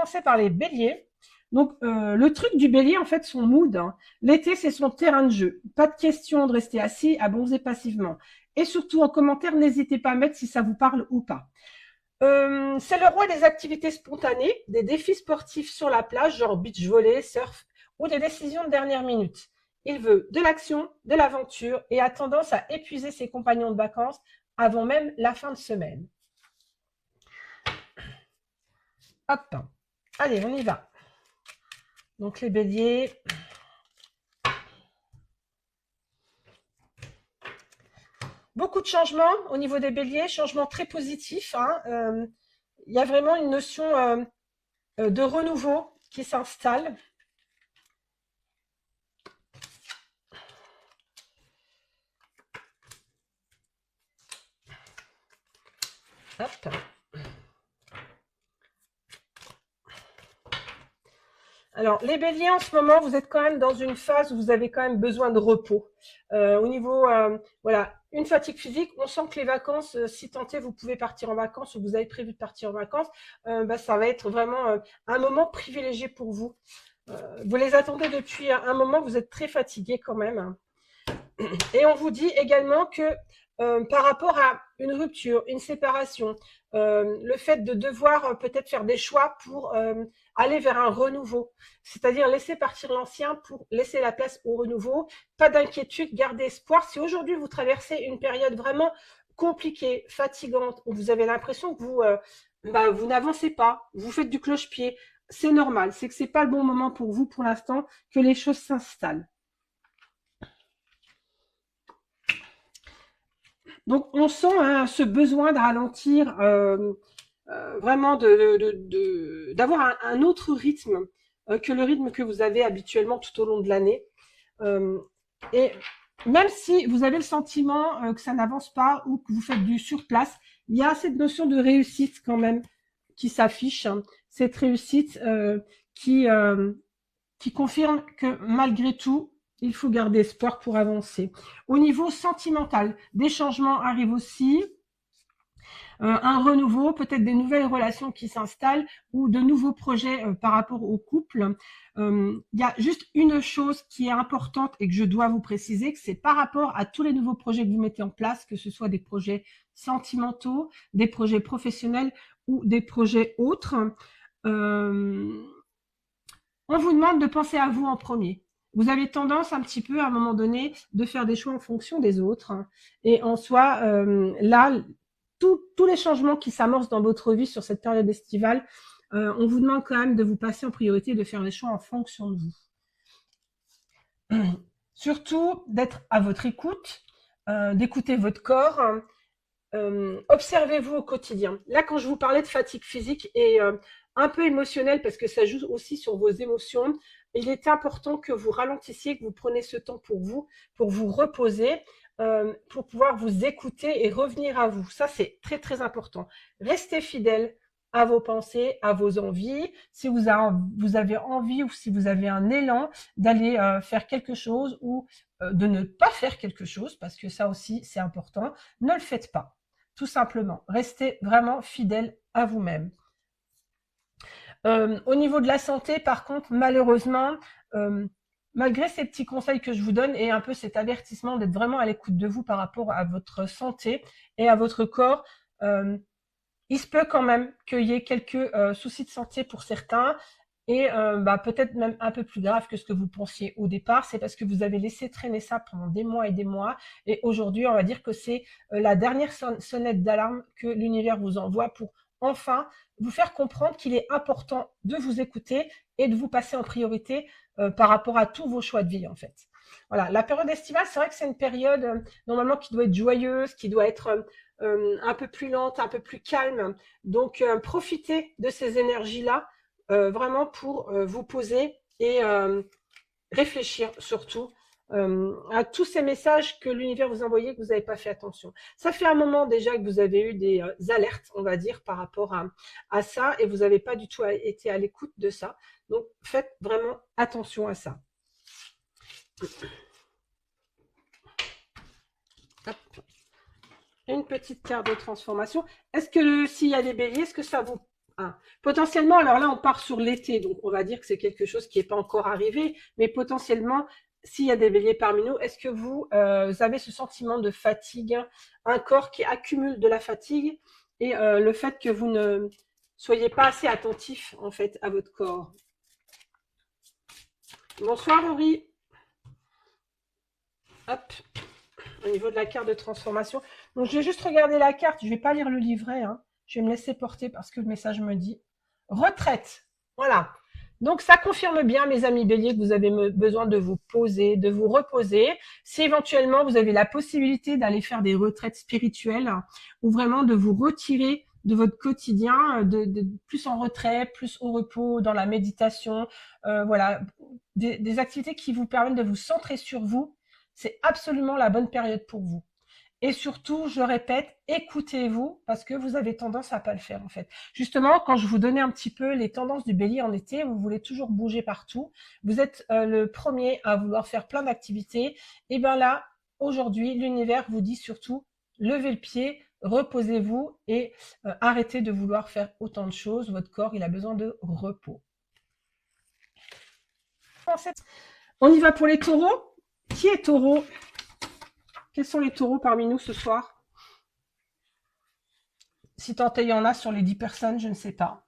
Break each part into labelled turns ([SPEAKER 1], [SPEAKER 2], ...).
[SPEAKER 1] commencer par les béliers. Donc, le truc du bélier, en fait, son mood, hein. L'été, c'est son terrain de jeu. Pas de question de rester assis à bronzer passivement. Et surtout, en commentaire, n'hésitez pas à mettre si ça vous parle ou pas. C'est le roi des activités spontanées, des défis sportifs sur la plage, genre beach volley, surf, ou des décisions de dernière minute. Il veut de l'action, de l'aventure et a tendance à épuiser ses compagnons de vacances avant même la fin de semaine. Hop, allez, on y va. Donc les béliers. Beaucoup de changements au niveau des béliers, changements très positifs, hein. Il y a vraiment une notion de renouveau qui s'installe. Hop. Alors, les béliers, en ce moment, vous êtes quand même dans une phase où vous avez quand même besoin de repos. Au niveau, voilà, une fatigue physique, on sent que les vacances, si tant est, vous pouvez partir en vacances ou vous avez prévu de partir en vacances, bah, ça va être vraiment un moment privilégié pour vous. Vous les attendez depuis un moment, vous êtes très fatigué quand même. Et on vous dit également que par rapport à une rupture, une séparation, le fait de devoir peut-être faire des choix pour aller vers un renouveau, c'est-à-dire laisser partir l'ancien pour laisser la place au renouveau. Pas d'inquiétude, gardez espoir. Si aujourd'hui vous traversez une période vraiment compliquée, fatigante, où vous avez l'impression que vous n'avancez pas, vous faites du cloche-pied, c'est normal, c'est que c'est pas le bon moment pour vous pour l'instant, que les choses s'installent. Donc, on sent hein, ce besoin de ralentir, vraiment d'avoir un autre rythme que le rythme que vous avez habituellement tout au long de l'année. Et même si vous avez le sentiment que ça n'avance pas ou que vous faites du surplace, il y a cette notion de réussite quand même qui s'affiche. Hein. Cette réussite qui confirme que malgré tout, il faut garder espoir pour avancer. Au niveau sentimental, des changements arrivent aussi, un renouveau, peut-être des nouvelles relations qui s'installent ou de nouveaux projets par rapport au couple. Il y a juste une chose qui est importante et que je dois vous préciser, que c'est par rapport à tous les nouveaux projets que vous mettez en place, que ce soit des projets sentimentaux, des projets professionnels ou des projets autres. On vous demande de penser à vous en premier. Vous avez tendance un petit peu à un moment donné de faire des choix en fonction des autres. Hein. Et en soi, là, tous les changements qui s'amorcent dans votre vie sur cette période estivale, on vous demande quand même de vous passer en priorité, de faire des choix en fonction de vous. Surtout d'être à votre écoute, d'écouter votre corps. Observez-vous au quotidien. Là, quand je vous parlais de fatigue physique et un peu émotionnelle, parce que ça joue aussi sur vos émotions, il est important que vous ralentissiez, que vous preniez ce temps pour vous reposer, pour pouvoir vous écouter et revenir à vous. Ça, c'est très, très important. Restez fidèle à vos pensées, à vos envies. Si vous avez envie ou si vous avez un élan d'aller faire quelque chose ou de ne pas faire quelque chose, parce que ça aussi, c'est important, ne le faites pas. Tout simplement, restez vraiment fidèle à vous-même. Au niveau de la santé, par contre, malheureusement, malgré ces petits conseils que je vous donne et un peu cet avertissement d'être vraiment à l'écoute de vous par rapport à votre santé et à votre corps, il se peut quand même qu'il y ait quelques soucis de santé pour certains et peut-être même un peu plus grave que ce que vous pensiez au départ. C'est parce que vous avez laissé traîner ça pendant des mois et des mois et aujourd'hui, on va dire que c'est la dernière sonnette d'alarme que l'univers vous envoie pour enfin vous faire comprendre qu'il est important de vous écouter et de vous passer en priorité par rapport à tous vos choix de vie en fait. Voilà, la période estivale, c'est vrai que c'est une période normalement qui doit être joyeuse, qui doit être un peu plus lente, un peu plus calme. Donc, profitez de ces énergies-là vraiment pour vous poser et réfléchir surtout à tous ces messages que l'univers vous envoyait que vous n'avez pas fait attention. Ça fait un moment déjà que vous avez eu des alertes, on va dire, par rapport à ça et vous n'avez pas du tout été à l'écoute de ça. Donc, faites vraiment attention à ça. Hop. Une petite carte de transformation. Est-ce que s'il y a des béliers, est-ce que ça vous Ah. Potentiellement, alors là, on part sur l'été, donc on va dire que c'est quelque chose qui n'est pas encore arrivé, mais potentiellement, s'il y a des béliers parmi nous, est-ce que vous avez ce sentiment de fatigue, un corps qui accumule de la fatigue et le fait que vous ne soyez pas assez attentif en fait à votre corps? Bonsoir Henri. Hop, au niveau de la carte de transformation. Donc je vais juste regarder la carte, je vais pas lire le livret, hein. Je vais me laisser porter parce que le message me dit retraite. Voilà. Donc ça confirme bien, mes amis béliers, que vous avez besoin de vous poser, de vous reposer. Si éventuellement vous avez la possibilité d'aller faire des retraites spirituelles ou vraiment de vous retirer de votre quotidien, de plus en retrait, plus au repos, dans la méditation, voilà, des activités qui vous permettent de vous centrer sur vous, c'est absolument la bonne période pour vous. Et surtout, je répète, écoutez-vous parce que vous avez tendance à pas le faire en fait. Justement, quand je vous donnais un petit peu les tendances du bélier en été, vous voulez toujours bouger partout. Vous êtes le premier à vouloir faire plein d'activités. Et bien là, aujourd'hui, l'univers vous dit surtout, levez le pied, reposez-vous et arrêtez de vouloir faire autant de choses. Votre corps, il a besoin de repos. On y va pour les taureaux. Qui est taureau? Quels sont les taureaux parmi nous ce soir? Si tant est, il y en a sur les 10 personnes, je ne sais pas.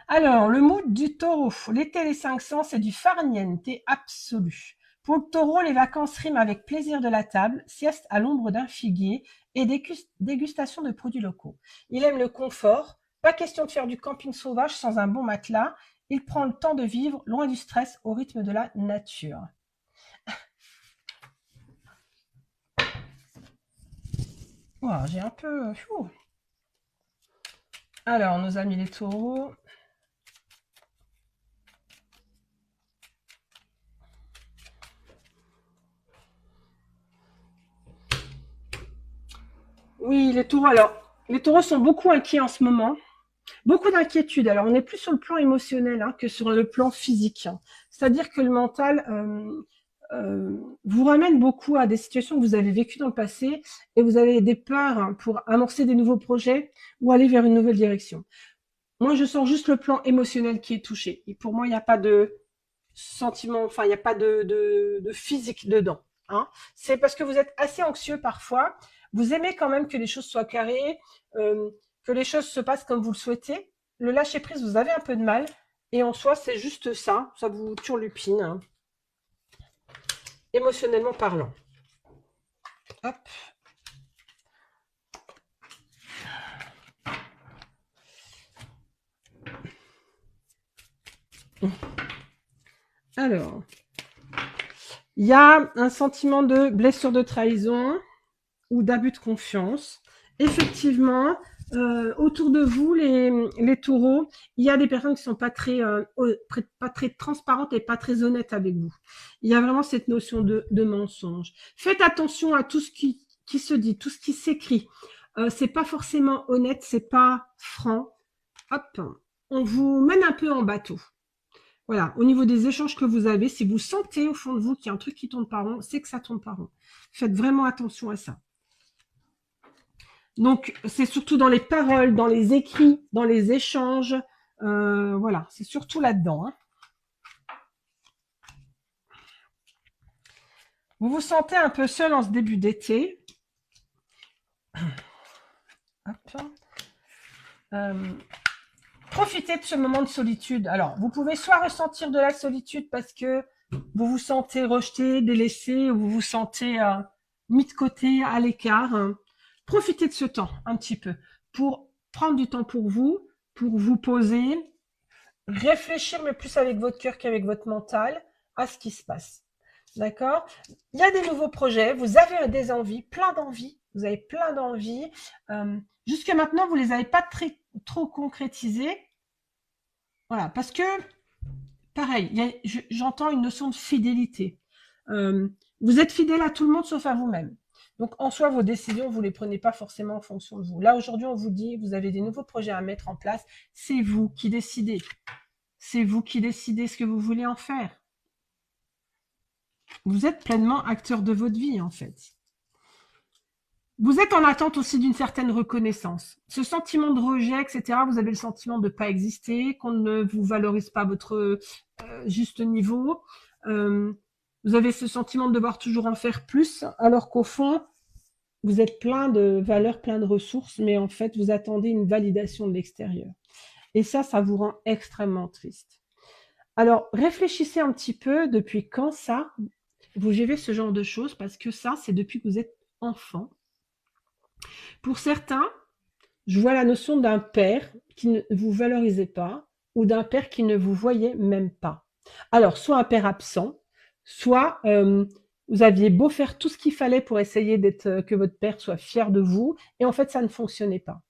[SPEAKER 1] Alors, le mood du taureau. L'été, les 500, c'est du farniente absolu. Pour le taureau, les vacances riment avec plaisir de la table, sieste à l'ombre d'un figuier et dégustation de produits locaux. Il aime le confort. Pas question de faire du camping sauvage sans un bon matelas. Il prend le temps de vivre loin du stress au rythme de la nature. Wow, j'ai un peu... Alors, nos amis les taureaux. Oui, les taureaux. Alors, les taureaux sont beaucoup inquiets en ce moment. Beaucoup d'inquiétude. Alors, on est plus sur le plan émotionnel que sur le plan physique. C'est-à-dire que le mental vous ramène beaucoup à des situations que vous avez vécues dans le passé et vous avez des peurs pour amorcer des nouveaux projets ou aller vers une nouvelle direction. Moi, je sens juste le plan émotionnel qui est touché. Et pour moi, il n'y a pas de sentiment, enfin, il n'y a pas de physique dedans. Hein. C'est parce que vous êtes assez anxieux parfois. Vous aimez quand même que les choses soient carrées, que les choses se passent comme vous le souhaitez. Le lâcher prise, vous avez un peu de mal. Et en soi, c'est juste ça. Ça vous turlupine, hein, émotionnellement parlant. Hop. Alors, il y a un sentiment de blessure de trahison ou d'abus de confiance. Effectivement, autour de vous, les taureaux, il y a des personnes qui sont pas très transparentes et pas très honnêtes avec vous. Il y a vraiment cette notion de mensonge. Faites attention à tout ce qui se dit, tout ce qui s'écrit. C'est pas forcément honnête, c'est pas franc. Hop, on vous mène un peu en bateau. Voilà, au niveau des échanges que vous avez, si vous sentez au fond de vous qu'il y a un truc qui tourne pas rond, c'est que ça tourne pas rond. Faites vraiment attention à ça. Donc, c'est surtout dans les paroles, dans les écrits, dans les échanges. Voilà, c'est surtout là-dedans. Hein. Vous vous sentez un peu seul en ce début d'été. Profitez de ce moment de solitude. Alors, vous pouvez soit ressentir de la solitude parce que vous vous sentez rejeté, délaissé, ou vous vous sentez mis de côté, à l'écart. Profitez de ce temps un petit peu pour prendre du temps pour vous poser, réfléchir, mais plus avec votre cœur qu'avec votre mental, à ce qui se passe. D'accord? Il y a des nouveaux projets, vous avez des envies, plein d'envies, vous avez plein d'envies. Jusqu'à maintenant, vous les avez pas trop concrétisées. Voilà, parce que, pareil, j'entends une notion de fidélité. Vous êtes fidèle à tout le monde sauf à vous-même. Donc, en soi, vos décisions, vous ne les prenez pas forcément en fonction de vous. Là, aujourd'hui, on vous dit, vous avez des nouveaux projets à mettre en place. C'est vous qui décidez. C'est vous qui décidez ce que vous voulez en faire. Vous êtes pleinement acteur de votre vie, en fait. Vous êtes en attente aussi d'une certaine reconnaissance. Ce sentiment de rejet, etc., vous avez le sentiment de ne pas exister, qu'on ne vous valorise pas à votre juste niveau. Euh, vous avez ce sentiment de devoir toujours en faire plus, alors qu'au fond, vous êtes plein de valeurs, plein de ressources, mais en fait, vous attendez une validation de l'extérieur. Et ça vous rend extrêmement triste. Alors, réfléchissez un petit peu depuis quand ça, vous vivez ce genre de choses, parce que ça, c'est depuis que vous êtes enfant. Pour certains, je vois la notion d'un père qui ne vous valorisait pas ou d'un père qui ne vous voyait même pas. Alors, soit un père absent, soit vous aviez beau faire tout ce qu'il fallait pour essayer d'être que votre père soit fier de vous, et en fait, ça ne fonctionnait pas.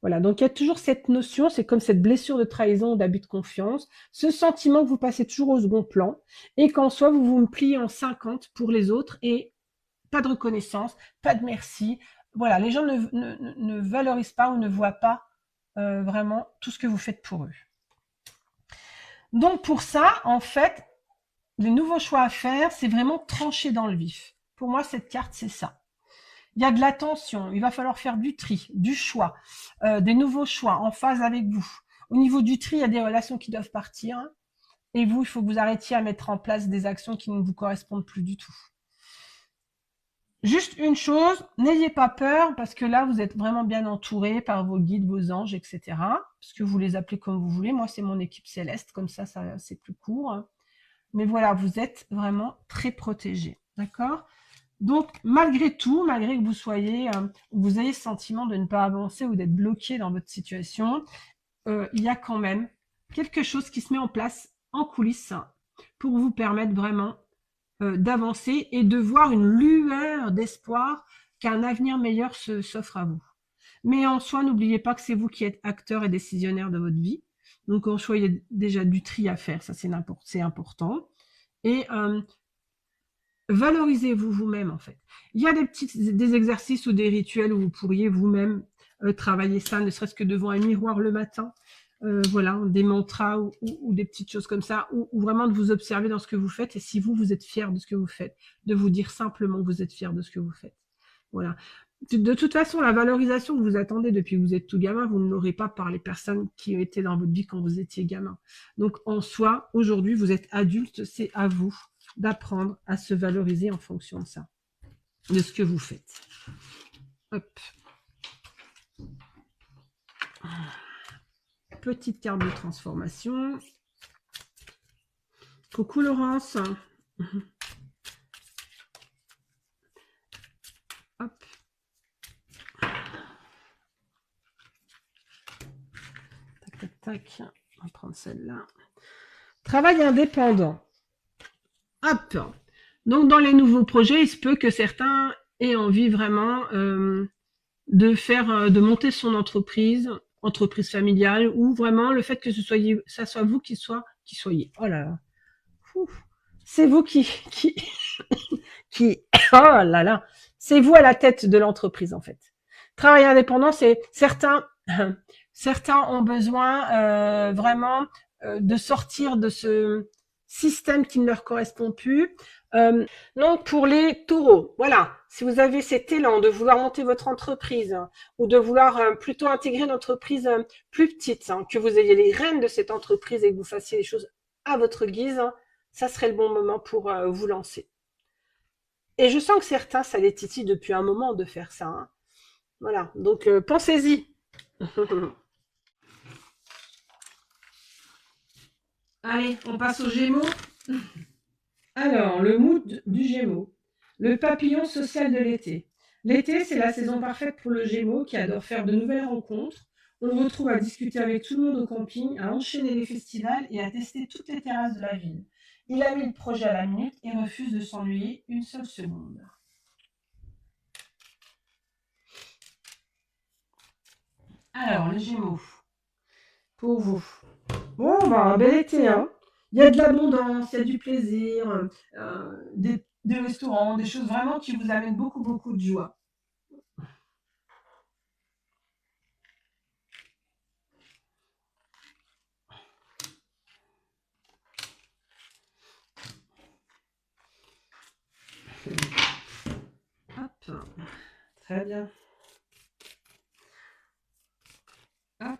[SPEAKER 1] Voilà, donc il y a toujours cette notion, c'est comme cette blessure de trahison, d'abus de confiance, ce sentiment que vous passez toujours au second plan, et qu'en soi, vous vous pliez en 50 pour les autres, et pas de reconnaissance, pas de merci. Voilà, les gens ne valorisent pas ou ne voient pas vraiment tout ce que vous faites pour eux. Donc pour ça, en fait, les nouveaux choix à faire, c'est vraiment trancher dans le vif. Pour moi, cette carte, c'est ça. Il y a de l'attention, il va falloir faire du tri, du choix, des nouveaux choix en phase avec vous. Au niveau du tri, il y a des relations qui doivent partir. Et vous, il faut que vous arrêtiez à mettre en place des actions qui ne vous correspondent plus du tout. Juste une chose, n'ayez pas peur parce que là, vous êtes vraiment bien entouré par vos guides, vos anges, etc. Parce que vous les appelez comme vous voulez. Moi, c'est mon équipe céleste, comme ça c'est plus court. Mais voilà, vous êtes vraiment très protégé. D'accord? Donc, malgré tout, malgré que vous soyez, vous ayez le sentiment de ne pas avancer ou d'être bloqué dans votre situation, il y a quand même quelque chose qui se met en place en coulisses pour vous permettre vraiment d'avancer et de voir une lueur d'espoir qu'un avenir meilleur s'offre à vous. Mais en soi, n'oubliez pas que c'est vous qui êtes acteur et décisionnaire de votre vie. Donc en soi, il y a déjà du tri à faire, ça c'est important. Et valorisez-vous vous-même en fait. Il y a des exercices ou des rituels où vous pourriez vous-même travailler ça, ne serait-ce que devant un miroir le matin. Voilà, des mantras ou des petites choses comme ça, ou vraiment de vous observer dans ce que vous faites, et si vous êtes fier de ce que vous faites, de vous dire simplement que vous êtes fier de ce que vous faites. Voilà. De toute façon, la valorisation que vous attendez depuis que vous êtes tout gamin, vous ne l'aurez pas par les personnes qui étaient dans votre vie quand vous étiez gamin. Donc en soi, aujourd'hui, vous êtes adulte, c'est à vous d'apprendre à se valoriser en fonction de ça, de ce que vous faites. Hop. Petite carte de transformation. Coucou Laurence. Hop. Tac, tac, tac. On va prendre celle-là. Travail indépendant. Hop. Donc, dans les nouveaux projets, il se peut que certains aient envie vraiment de monter son entreprise familiale, ou vraiment le fait que ça soit vous qui soyez. Oh là là. C'est vous qui, oh là là, c'est vous à la tête de l'entreprise en fait. Travail indépendant, c'est certains ont besoin vraiment de sortir de ce système qui ne leur correspond plus. Donc pour les taureaux, voilà, si vous avez cet élan de vouloir monter votre entreprise ou de vouloir plutôt intégrer une entreprise plus petite, que vous ayez les rênes de cette entreprise et que vous fassiez les choses à votre guise, ça serait le bon moment pour vous lancer. Et je sens que certains, ça les titille depuis un moment de faire ça. Voilà, donc pensez-y. Allez, on passe aux Gémeaux. Alors, le mood du Gémeaux. Le papillon social de l'été. L'été, c'est la saison parfaite pour le Gémeaux qui adore faire de nouvelles rencontres. On le retrouve à discuter avec tout le monde au camping, à enchaîner les festivals et à tester toutes les terrasses de la ville. Il a mis le projet à la minute et refuse de s'ennuyer une seule seconde. Alors, les Gémeaux, pour vous. Bon, bah, un bel été, hein. Il y a de l'abondance, il y a du plaisir, des restaurants, des choses vraiment qui vous amènent beaucoup, beaucoup de joie. Hop. Très bien. Hop.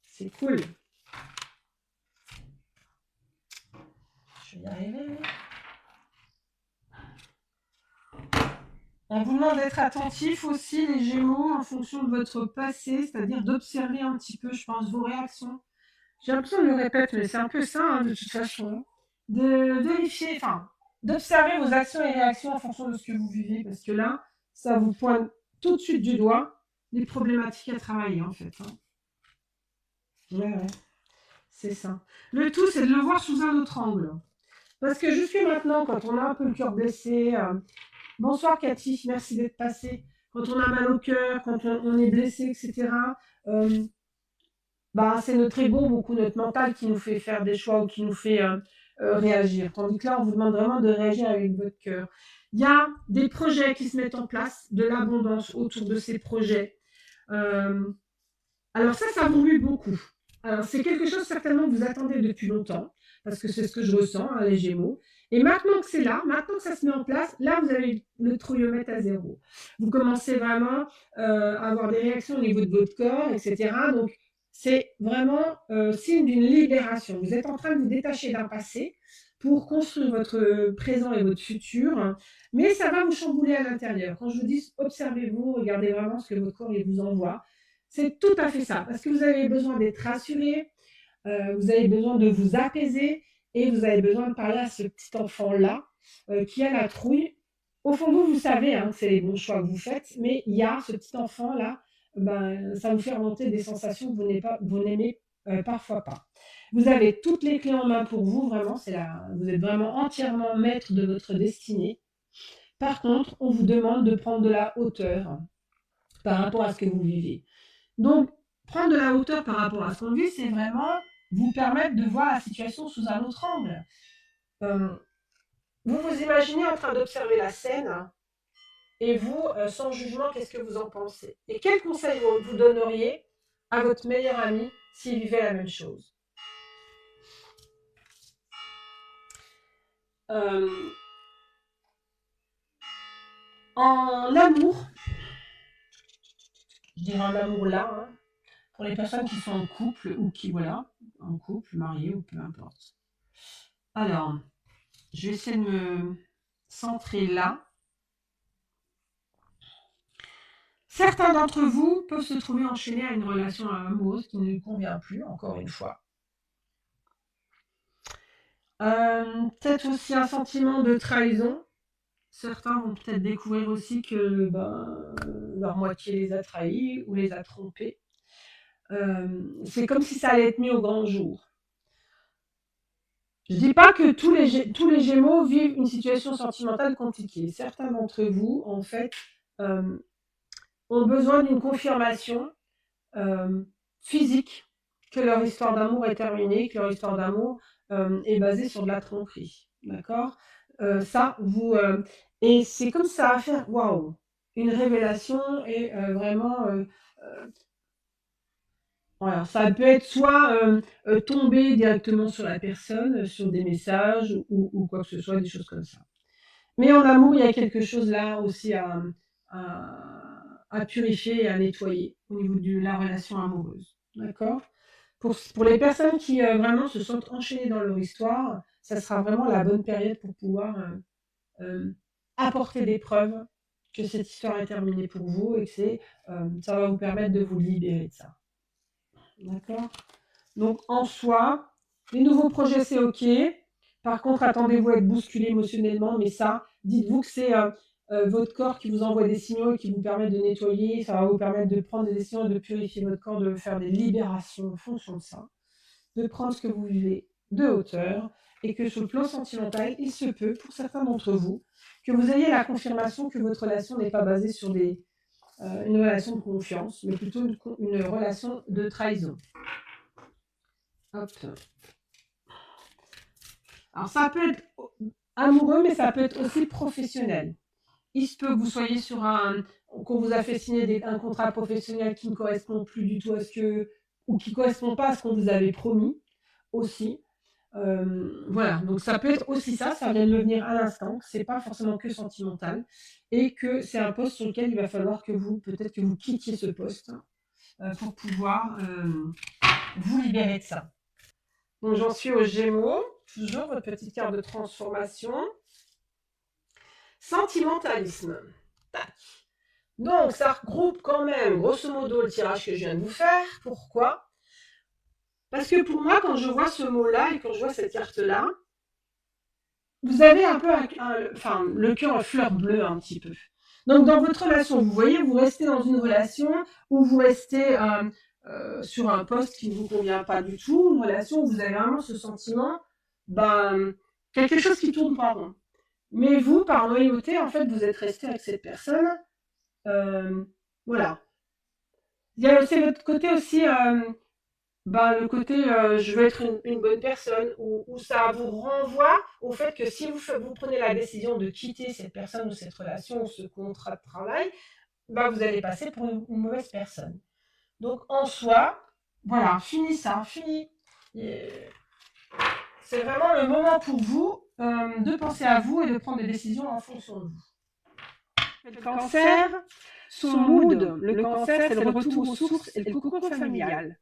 [SPEAKER 1] C'est cool. Je vais y arriver. On vous demande d'être attentif aussi, les Gémeaux, en fonction de votre passé, c'est-à-dire d'observer un petit peu, je pense, vos réactions. J'ai l'impression de le répéter, mais c'est un peu ça, hein, de toute façon. De vérifier, enfin, d'observer vos actions et réactions en fonction de ce que vous vivez, parce que là, ça vous pointe tout de suite du doigt les problématiques à travailler, en fait. Hein. Ouais, c'est ça. Le tout, c'est de le voir sous un autre angle. Parce que jusque maintenant, quand on a un peu le cœur blessé, bonsoir Cathy, merci d'être passée. Quand on a mal au cœur, quand on est blessé, etc., c'est notre ego, beaucoup notre mental qui nous fait faire des choix ou qui nous fait réagir. Tandis que là, on vous demande vraiment de réagir avec votre cœur. Il y a des projets qui se mettent en place, de l'abondance autour de ces projets. Alors ça vous remue beaucoup. Alors c'est quelque chose certainement que vous attendez depuis longtemps, parce que c'est ce que je ressens, hein, les Gémeaux. Et maintenant que c'est là, maintenant que ça se met en place, là vous avez le trouillomètre à zéro. Vous commencez vraiment à avoir des réactions au niveau de votre corps, etc. Donc c'est vraiment signe d'une libération. Vous êtes en train de vous détacher d'un passé pour construire votre présent et votre futur, mais ça va vous chambouler à l'intérieur. Quand je vous dis observez-vous, regardez vraiment ce que votre corps vous envoie. C'est tout à fait ça, parce que vous avez besoin d'être rassuré, vous avez besoin de vous apaiser et vous avez besoin de parler à ce petit enfant-là qui a la trouille. Au fond, vous savez hein, que c'est les bons choix que vous faites, mais il y a ce petit enfant-là, ça vous fait remonter des sensations que vous n'aimez parfois pas. Vous avez toutes les clés en main pour vous, vraiment, vous êtes vraiment entièrement maître de votre destinée. Par contre, on vous demande de prendre de la hauteur par rapport à ce que vous vivez. Donc, prendre de la hauteur par rapport à ce qu'on vit, c'est vraiment vous permettre de voir la situation sous un autre angle. Vous vous imaginez en train d'observer la scène et vous, sans jugement, qu'est-ce que vous en pensez? Et quel conseil vous donneriez à votre meilleur ami s'il vivait la même chose? En amour, je dirais en amour là, hein, pour les personnes qui sont en couple ou qui, voilà, en couple, mariés ou peu importe. Alors, je vais essayer de me centrer là. Certains d'entre vous peuvent se trouver enchaînés à une relation amoureuse qui ne lui convient plus, encore une fois. Peut-être aussi un sentiment de trahison. Certains vont peut-être découvrir aussi que leur moitié les a trahis ou les a trompés. C'est comme si ça allait être mis au grand jour. Je ne dis pas que tous les Gémeaux vivent une situation sentimentale compliquée. Certains d'entre vous, en fait, ont besoin d'une confirmation physique que leur histoire d'amour est terminée, que leur histoire d'amour est basée sur de la tromperie. D'accord et c'est comme ça à faire, waouh, une révélation et vraiment voilà, ça peut être soit tomber directement sur la personne, sur des messages ou quoi que ce soit, des choses comme ça. Mais en amour, il y a quelque chose là aussi à purifier et à nettoyer au niveau de la relation amoureuse. D'accord? Pour les personnes qui vraiment se sentent enchaînées dans leur histoire, ça sera vraiment la bonne période pour pouvoir apporter des preuves que cette histoire est terminée pour vous et que ça va vous permettre de vous libérer de ça. D'accord? Donc en soi, les nouveaux projets c'est ok. Par contre, attendez-vous à être bousculé émotionnellement, mais ça, dites-vous que c'est votre corps qui vous envoie des signaux et qui vous permet de nettoyer, ça va vous permettre de prendre des décisions et de purifier votre corps, de faire des libérations en fonction de ça, de prendre ce que vous vivez de hauteur, et que sur le plan sentimental, il se peut, pour certains d'entre vous, que vous ayez la confirmation que votre relation n'est pas basée sur une relation de confiance, mais plutôt une relation de trahison. Hop. Alors ça peut être amoureux, mais ça peut être aussi professionnel. Il se peut que vous soyez qu'on vous a fait signer un contrat professionnel qui ne correspond plus du tout à ou qui ne correspond pas à ce qu'on vous avait promis aussi. Voilà, donc ça peut être aussi ça vient de venir à l'instant, que c'est pas forcément que sentimental et que c'est un poste sur lequel il va falloir que vous, peut-être que vous quittiez ce poste pour pouvoir vous libérer de ça. Donc j'en suis aux Gémeaux, toujours votre petite carte de transformation. Sentimentalisme. Tac. Donc ça regroupe quand même, grosso modo, le tirage que je viens de vous faire. Pourquoi? Parce que pour moi, quand je vois ce mot-là et quand je vois cette carte-là, vous avez un peu le cœur en fleur bleue un petit peu. Donc dans votre relation, vous voyez, vous restez dans une relation où vous restez sur un poste qui ne vous convient pas du tout, une relation où vous avez vraiment ce sentiment, quelque chose qui tourne pas rond. Mais vous, par loyauté, en fait, vous êtes resté avec cette personne. Voilà. Il y a aussi votre côté aussi, le côté je veux être une bonne personne, où ça vous renvoie au fait que si vous prenez la décision de quitter cette personne ou cette relation ou ce contrat de travail, vous allez passer pour une mauvaise personne. Donc en soi, voilà, fini ça, fini. C'est vraiment le moment pour vous de penser à vous et de prendre des décisions en fonction de vous. Le cancer, son mood, le cancer, c'est le retour aux sources et le cocon familial.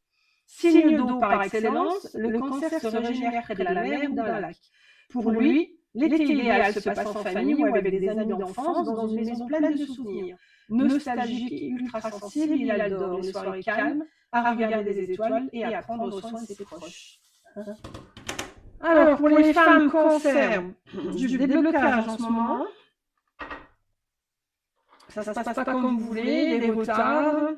[SPEAKER 1] Signe d'eau par excellence, le cancer se régénère près de la mer ou d'un lac. Pour lui, l'été idéal se passe en famille ou avec des amis d'enfance dans une maison pleine de souvenirs. Nostalgique et ultra sensible, il adore les soirées calmes, à regarder des étoiles et à prendre soin de ses proches. Alors, pour les femmes cancer, du déblocage en ce moment. Ça se passe pas comme vous voulez, des retards.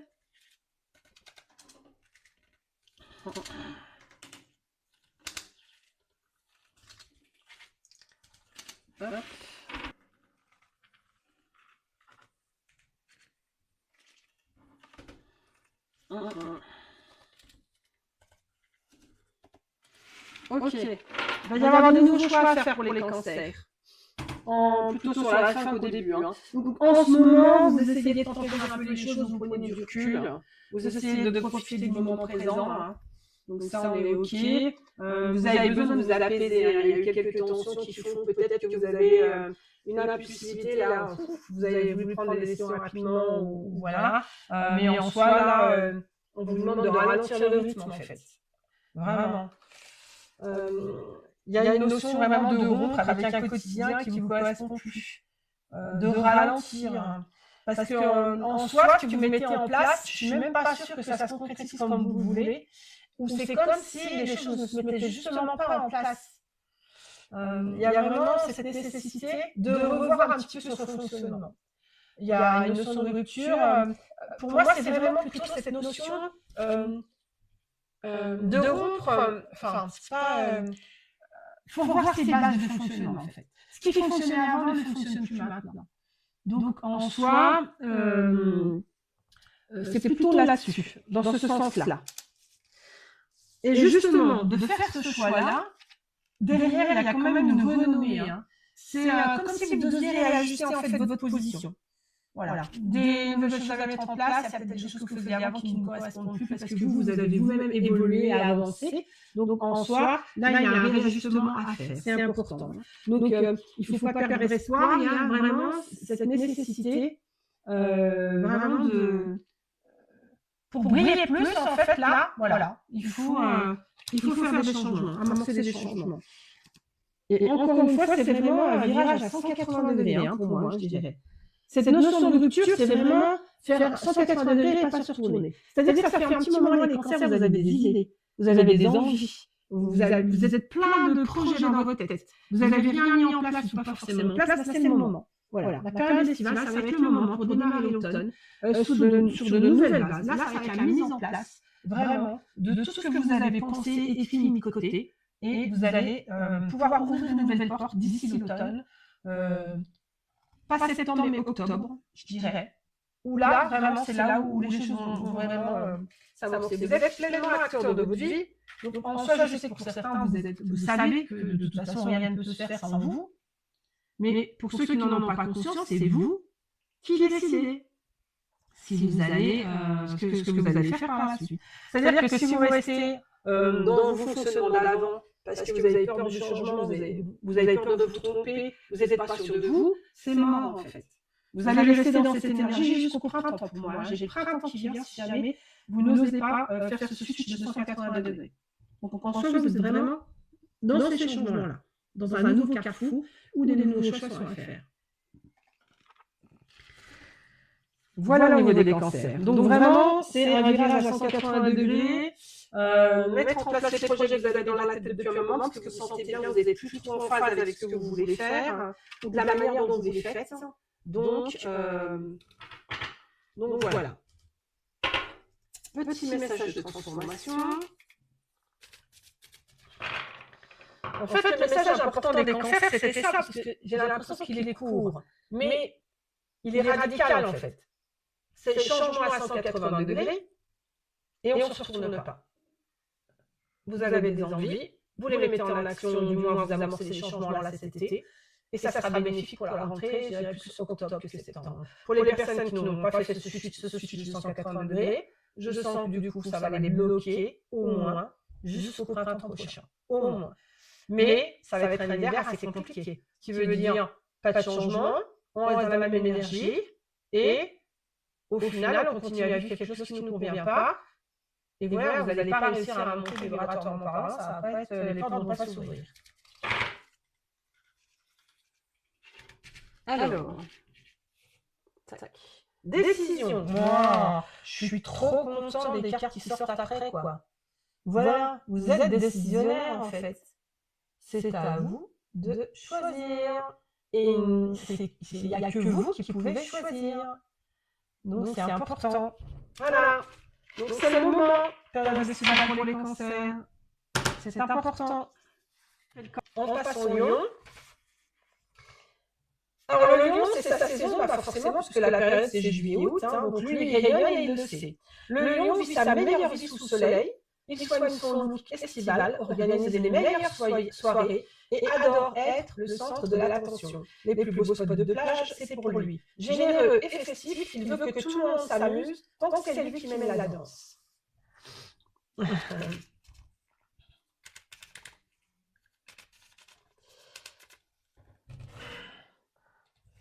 [SPEAKER 1] Ok. Il va y avoir de nouveaux choix à faire pour les cancers. Plutôt sur la fin qu'au début. Donc, en ce moment, vous essayez de tenter un peu les choses, vous prenez du recul. Vous essayez de profiter du moment présent. Donc ça, on est ok. Vous avez besoin de vous apaiser. Il y a eu quelques tensions qui font peut-être que vous avez une impulsivité là. Vous avez voulu prendre des décisions rapidement, ou voilà. Mais en soi, là, on vous demande de ralentir le rythme en fait. Vraiment. Il y a une notion vraiment de rompre avec un quotidien qui ne vous correspond plus. De ralentir. Parce qu'en soi, ce que vous mettez en place, je ne suis même pas sûre que ça se concrétise comme vous voulez. Ou c'est comme si les choses ne se mettaient justement pas en place. Il y a vraiment cette nécessité de revoir un petit peu son fonctionnement. Il y a une notion de rupture. Pour moi, c'est vraiment plutôt cette notion de rompre. C'est pas... faut revoir ses bases de fonctionnement, en fait. Ce qui fonctionnait avant ne fonctionne plus maintenant. Donc, en soi, c'est plutôt là-dessus, dans ce sens-là. Et justement, de faire ce choix-là, derrière, il y a quand même une renommée. C'est comme si vous deviez réajuster en fait votre position. Voilà. Des nouvelles choses à mettre en place, il y a peut-être des choses que vous faisiez avant qui ne correspondent plus parce que vous avez vous-même évolué et avancé. Donc en soi, là, il y a un réajustement à faire. C'est important. Donc il ne faut pas perdre espoir. Il y a vraiment cette nécessité vraiment de... Pour briller plus, en fait, là, voilà, il faut faire des changements, amorcer des changements. Et encore une fois, c'est vraiment un virage à 180 degrés, pour moi, je dirais. Cette notion de rupture, c'est vraiment faire 180 degrés et pas se retourner. C'est-à-dire que ça fait un petit moment, les cancers, vous avez des idées, vous avez des envies, vous êtes plein de projets dans votre tête. Vous n'avez rien mis en place ou pas forcément en place, là, c'est le moment. Voilà, la période estivale, ça va être le moment pour démarrer l'automne sur de nouvelles bases. Là, ça va être la mise en place, vraiment, de tout ce que vous avez pensé, écrit, mis de côté, et vous allez pouvoir ouvrir de nouvelles portes d'ici l'automne. Pas septembre, mais octobre, je dirais. Où là, vraiment, c'est là où les choses vont vraiment s'avancer. Vous êtes pleinement acteur de votre vie. Donc, en soi, je sais que pour certains, vous savez que de toute façon, rien ne peut se faire sans vous. Mais pour ceux qui n'en ont pas conscience, c'est vous qui décidez si vous allez, ce que vous allez faire par la suite. C'est-à-dire que si vous restez dans vos fonctionnements d'avant, parce que vous avez peur du changement, vous avez peur de vous tromper, vous n'êtes pas sûr de vous, c'est mort en fait. Vous allez rester dans cette énergie jusqu'au printemps pour moi. J'ai le printemps qui vient si jamais vous n'osez pas faire ce switch de 180 degrés. Donc en soi, vous êtes vraiment dans ces changements-là, dans un nouveau carrefour où des nouveaux choix sont à faire. Voilà au niveau des cancers. Donc vraiment, c'est un virage à 180 degrés. Mettre en place les projets que vous avez dans la tête depuis un moment, parce que vous sentez bien, vous n'êtes plus trop en phase avec ce que vous voulez faire, ou de la manière dont vous les faites. Donc voilà. Petit message de transformation. En fait, le message important des cancers, c'était ça, parce que j'ai l'impression qu'il est court, mais il est radical en fait. C'est le changement à 180 degrés et on ne se retourne pas. Vous avez des envies, vous les mettez en action, du moins vous amorcez les changements-là cet été, et ça sera bénéfique pour la rentrée, je dirais plus octobre que septembre. Pour les personnes qui n'ont pas fait ce switch de 180 degrés, je sens que du coup ça va les bloquer au moins jusqu'au printemps prochain, au moins. Mais ça va être un hiver assez compliqué, ce qui veut dire pas de changement, on reste dans la même énergie, et au final, on continue à vivre quelque chose qui ne nous convient pas. Et voilà, vous n'allez pas réussir à monter vibratoirement parlant, ça va pas être, les portes vont pas s'ouvrir. Alors, tac. Décision. Wow, je suis trop content des cartes qui sortent après, quoi. Voilà, vous êtes décisionnaire en fait. C'est à vous de choisir. Et il n'y a que vous qui pouvez choisir. Donc c'est important. Voilà. Donc c'est le moment. Période décisionnelle pour les cancers. C'est important. On passe au lion. Alors le lion, c'est sa saison, pas forcément, parce que la période c'est juillet-août, donc lui il rayonne et il le sait. Le lion vit sa meilleure vie sous le soleil, il soigne son look estival, organise les meilleures soirées et adore être le centre de l'attention. Les plus beaux spots de plage, c'est pour lui. Généreux et festif, il veut que tout le monde s'amuse tant que c'est lui qui mène la danse.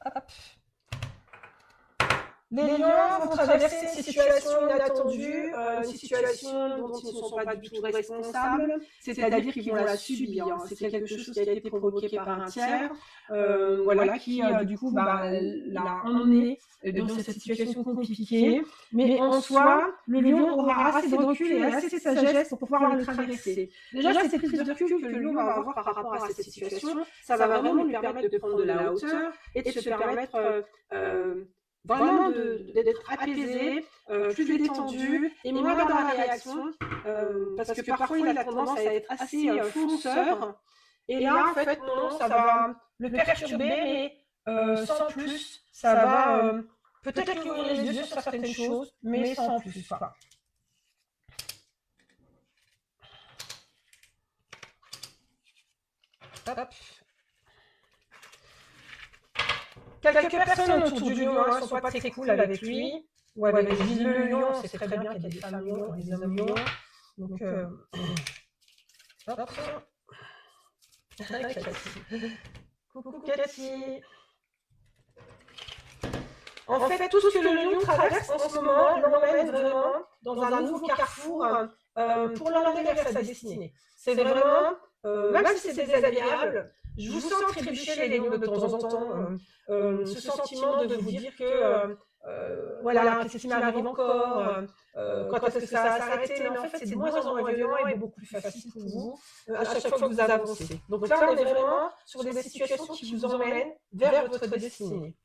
[SPEAKER 1] Hop. Les lions vont traverser une situation inattendue, une situation dont ils ne sont pas du tout responsables, c'est-à-dire qu'ils vont la subir. C'est quelque chose qui a été provoqué par un tiers, voilà, qui du coup l'a emmené dans cette situation compliquée. Mais en soi, le lion aura assez de recul et assez de sagesse pour pouvoir le traverser. Déjà, cette prise de recul que le lion va avoir par rapport à cette situation, ça va vraiment lui permettre de prendre de la hauteur et de se permettre vraiment d'être apaisé, plus détendu et moins dans la réaction, parce que parfois il a tendance à être assez fonceur. Et là, en fait, non, ça va le perturber, mais sans plus. Ça va peut-être lui ouvrir les yeux sur certaines choses, mais sans plus. Hop. Quelques personnes autour du lion ne sont pas très cool avec lui. Ouais, mais le lion, c'est très bien qu'il y a des femmes lions et des hommes lions. Donc, hop. Coucou Cathy. En fait, tout ce que le lion traverse en ce moment l'emmène vraiment dans un nouveau carrefour pour l'emmener vers sa destinée. C'est vraiment, même si c'est désagréable, je vous sens trébucher les lions de temps en temps, ce sentiment de vous dire que voilà, qu'est-ce qui m'arrive encore, quand est-ce que ça va s'arrêter, mais en fait c'est de moins en moins violent et beaucoup plus facile pour vous à chaque fois que vous avancez. Donc là on est vraiment sur des situations qui vous emmènent vers votre destinée.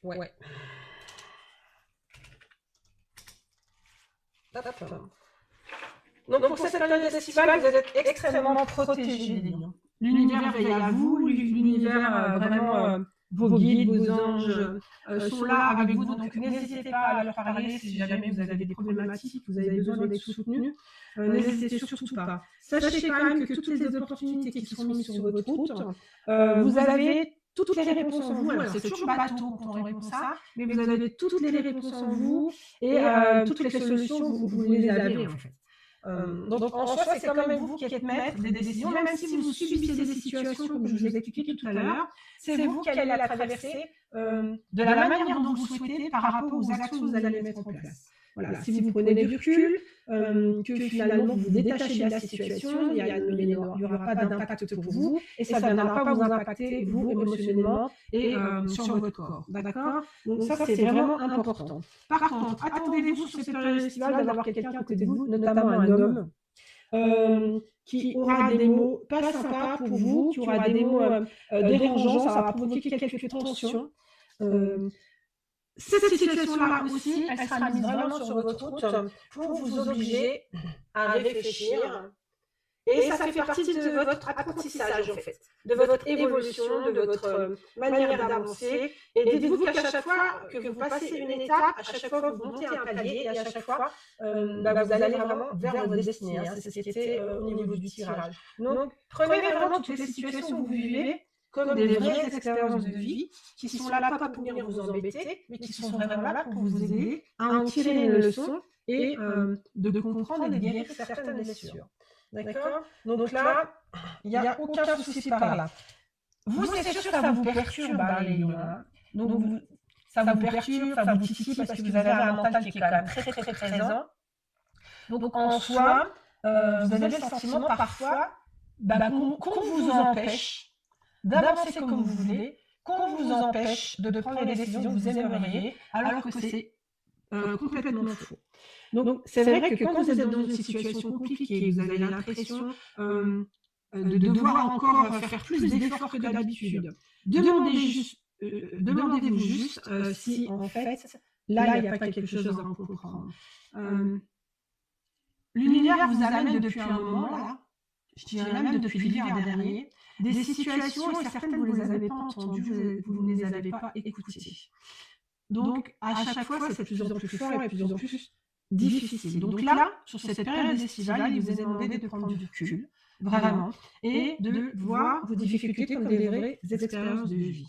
[SPEAKER 1] Ouais. Donc pour cette période estivale, vous êtes extrêmement protégés, les lions. L'univers veille à vous, l'univers vraiment, vos guides, vos anges sont là avec vous, donc n'hésitez pas à leur parler si jamais vous avez des problématiques, vous avez besoin d'être soutenus, n'hésitez surtout pas. Sachez quand même que toutes les opportunités qui seront mises sur votre route, vous avez toutes les réponses en vous. Alors, c'est toujours bateau quand on répond ça, mais vous avez toutes les réponses en vous et toutes les solutions, vous les avez en fait. Donc, en soi, c'est quand même vous qui êtes maître des décisions, même si vous subissez des situations, comme je vous ai expliqué tout à l'heure, c'est vous qui allez la traverser de la manière dont vous souhaitez par rapport aux actions que vous allez mettre en place. Voilà, si vous prenez du recul, que finalement vous vous détachez de la situation, il n'y aura pas d'impact pour vous et ça ne viendra pas vous impacter, vous, émotionnellement et sur votre corps. D'accord? Donc ça, c'est vraiment important. Par contre, attendez-vous sur cette période estivale d'avoir quelqu'un à côté de vous, notamment un homme, qui aura des mots pas sympas pour vous, qui aura des mots dérangeants, ça va provoquer quelques tensions. Cette situation-là aussi, elle sera mise vraiment sur votre route pour vous obliger à réfléchir. Et ça fait partie de votre apprentissage, en fait, de votre évolution, de votre manière d'avancer. Et dites-vous qu'à chaque fois que vous passez une étape, à chaque fois que vous montez un palier, et à chaque fois, vous allez vraiment vers votre destinée. C'est ce qui était au niveau du tirage. Donc, prenez vraiment toutes les situations que vous vivez comme des vraies expériences de vie qui sont là pas pour venir vous embêter, mais qui sont vraiment là pour vous aider à en tirer une leçon et de comprendre et de guérir certaines blessures. D'accord? Donc là, il n'y a aucun souci par là. Vous, c'est sûr que ça vous perturbe, les lions. Donc, ça vous perturbe, ça vous titille parce que vous avez un mental qui est quand même très, très, très présent. Donc, en soi, vous avez le sentiment parfois qu'on vous empêche d'avancer comme vous voulez, qu'on vous empêche de prendre les décisions que vous aimeriez, alors que c'est complètement faux. Donc, c'est vrai que quand vous êtes dans une situation compliquée, vous avez l'impression de devoir encore faire plus d'efforts que d'habitude, demandez-vous juste si, en fait, là, il n'y a pas quelque chose à en comprendre. L'univers vous amène depuis un moment, là, je dirais même depuis l'hiver dernier, des situations, et certaines, vous ne les avez pas entendues, vous ne les avez pas écoutées. Donc, à chaque fois, c'est de plus en plus fort et de plus en plus difficile. Donc là, sur cette période estivale, il vous est demandé de prendre du recul, vraiment, et de voir vos difficultés comme des vraies expériences de vie.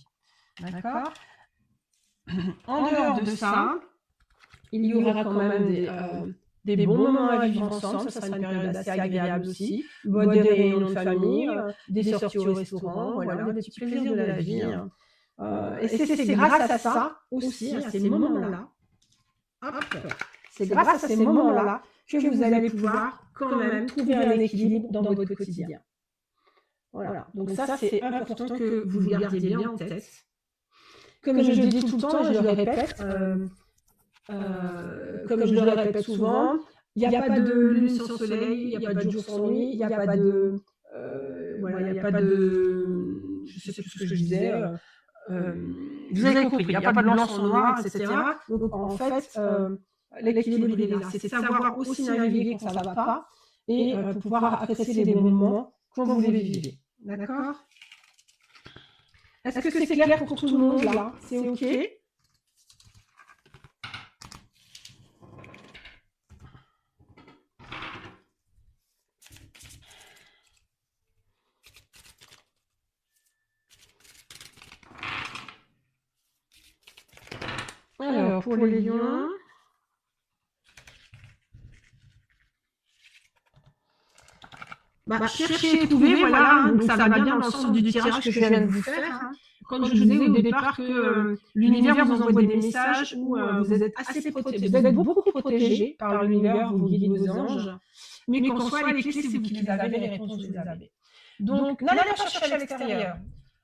[SPEAKER 1] D'accord? En dehors de ça, il y aura quand même des bons moments à vivre ensemble, ça sera une période assez agréable aussi, des réunions de famille, des sorties au restaurant, voilà, des petits plaisirs de la vie. Et c'est grâce à ça aussi, à ces moments-là, c'est grâce à ces moments-là que vous allez pouvoir quand même trouver un équilibre dans votre quotidien. Voilà, donc ça c'est important que vous le gardiez bien en tête. Comme je le dis tout le temps, et je le répète, comme je le répète souvent, il n'y a pas de lune sans soleil, il n'y a pas de jour sans nuit, il n'y a pas de... voilà, il n'y a pas de... Je ne sais plus ce que je disais. Vous avez compris, il n'y a pas de blanc sans noir, etc. Donc en fait, l'équilibre il est là. C'est de savoir aussi naviguer quand ça ne va pas et pouvoir apprécier les bons moments quand vous les vivez. D'accord? Est-ce que c'est clair pour tout le monde là? C'est OK? Alors, pour les lions, cherchez et trouvez, voilà, donc ça va bien dans le sens du tirage que je viens de vous faire. Quand je vous disais au départ que l'univers vous envoie des messages où vous êtes assez protégés, vous êtes beaucoup protégés par l'univers, vos guides, vos anges, mais qu'en soit les clés, c'est vous qui les avez, les réponses, vous les avez. Donc, n'allez pas chercher à l'extérieur.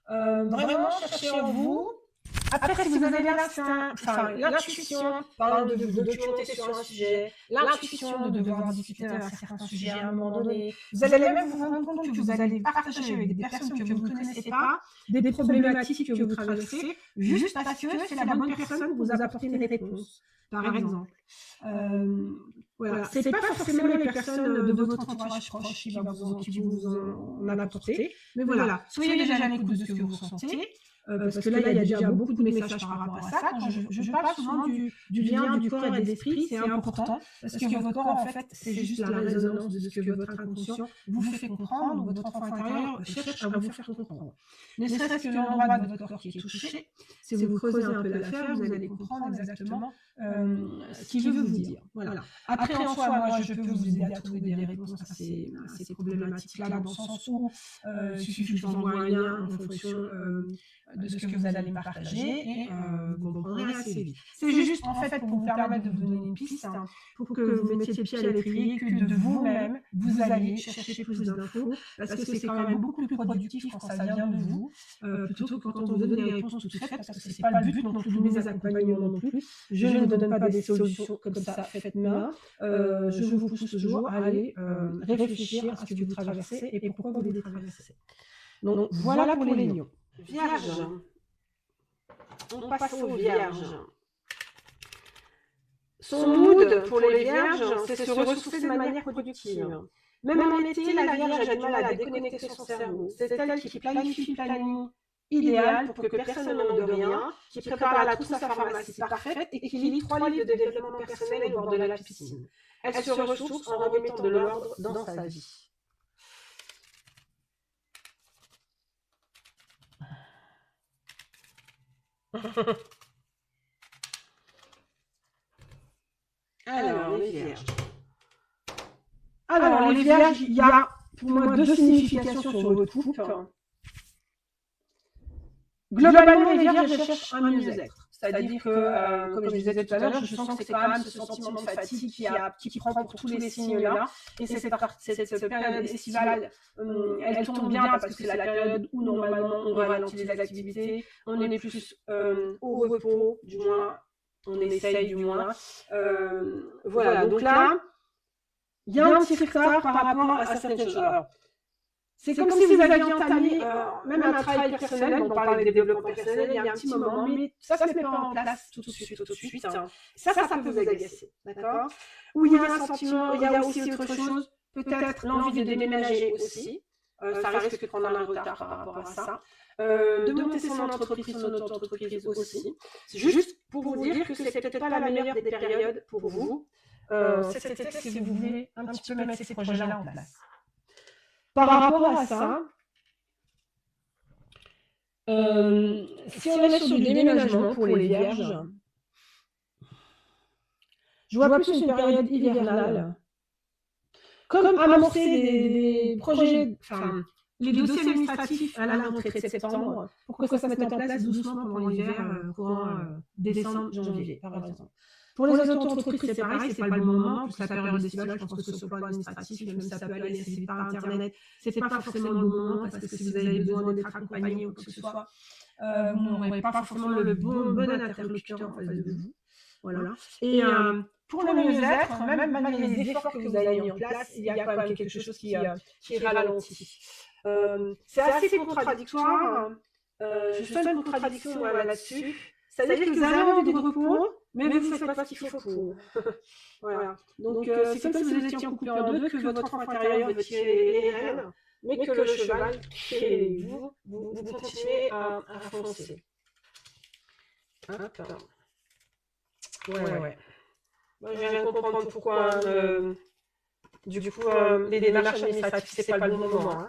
[SPEAKER 1] Vraiment, cherchez en vous. Après, si vous avez l'intuition, par exemple, de documenter sur un sujet, l'intuition de devoir discuter d'un certain sujet à un moment donné, vous allez même vous rendre compte que vous allez partager avec des personnes que vous ne connaissez pas, des problématiques que vous traversez, juste parce que c'est la bonne personne pour vous apporter une réponse, par exemple. Voilà, ce n'est pas forcément les personnes de votre entourage proche qui vous en apporter, mais voilà, soyez déjà à l'écoute de ce que vous ressentez. parce que là, il y a déjà beaucoup de messages par rapport à ça. Quand je parle souvent du lien du corps et de l'esprit, c'est important, parce que votre corps, en fait, c'est juste la résonance de ce que votre inconscient vous fait comprendre, ou votre enfant intérieur cherche à vous faire comprendre. Ne serait-ce que l'endroit de votre corps qui est touché, si vous creusez un peu l'affaire, vous allez comprendre exactement ce qu'il veut vous dire. Voilà. Après, en soi, moi, je peux vous aider à trouver des réponses à ces problématiques-là, dans le sens où il suffit que je vous envoie un lien en fonction de ce que vous allez me partager, et vous comprendrez assez vite. C'est juste, en fait, pour vous permettre de vous donner une piste, pour que vous mettiez le pied à l'étrier, que de vous-même, vous alliez chercher plus d'infos, parce que c'est quand même beaucoup plus productif quand ça vient de vous, plutôt que quand on vous donne des réponses toutes faites, parce que c'est pas le but non plus de mes accompagnements non plus. Je ne vous donne pas des solutions comme ça faites main. Je vous pousse toujours à aller réfléchir à ce que vous traversez et pourquoi vous les traversez. Donc voilà pour les lions.
[SPEAKER 2] Vierge. On passe aux vierges. Son mood pour les vierges, c'est se ressourcer de manière productive. Même en été, la vierge a du mal à déconnecter son cerveau. C'est elle qui planifie le planning idéal pour que personne ne manque de rien, qui prépare la trousse à pharmacie parfaite et qui lit 3 livres de développement personnel au bord de la piscine. Elle se ressource en remettant de l'ordre dans sa vie. Alors, les vierges.
[SPEAKER 1] Alors, les vierges, il y a pour moi 2 significations sur votre couple. Globalement, les vierges cherchent un mieux-être. C'est-à-dire que, comme je disais tout à l'heure, je sens que c'est quand même ce sentiment de fatigue qui prend pour tous les signes-là. Et cette période estivale, elle tombe bien parce que c'est la période où normalement on ralentit les activités, on est plus au repos, du moins, on essaye du moins. Voilà, donc là, il y a un petit retard par rapport à certaines choses. Alors, c'est comme si vous aviez entamé même un travail personnel, on parlait des développements personnels, il y a un petit moment, mais ça ne se met pas en place tout de suite. Ça peut vous agacer, d'accord? Ou il y a un sentiment, il y a aussi autre chose, peut-être l'envie de déménager aussi, ça risque de prendre un retard par rapport à ça. De monter son entreprise, son auto-entreprise aussi. C'est juste pour vous dire que c'est peut-être pas la meilleure des périodes pour vous. Cet été, si vous voulez un petit peu mettre ces projets-là en place. Par rapport à ça, si on est sur du déménagement pour les vierges, je vois plus une période hivernale, comme amorcer des projets, enfin, les dossiers administratifs à la rentrée de septembre, pour que ça se mette en place doucement pendant l'hiver, courant décembre, janvier, par exemple. Pour les auto-entreprises, c'est pareil, c'est pas le bon moment, plus la période estivale, je pense que sur le plan administratif, même si ça peut aller assez vite par Internet, c'est pas forcément le bon moment, parce que si vous avez besoin d'être accompagné ou quoi que ce soit, vous n'aurez pas forcément le bon interlocuteur en face de vous. Voilà. Et pour le mieux-être, même malgré les efforts que vous avez mis en place, il y a quand même quelque chose qui est ralenti. C'est assez contradictoire. Je fais une contradiction là-dessus. C'est-à-dire que vous avez envie de repos, mais vous ne faites pas ce qu'il faut pour. Voilà. Donc, c'est comme si vous étiez coupé en deux, que votre enfant intérieur veut tirer les rênes, mais que le cheval, qui est vous continuez à foncer. Hop. Ouais. Moi, je viens de comprendre pourquoi, du coup, les démarches administratives, c'est pas le bon moment. Hein.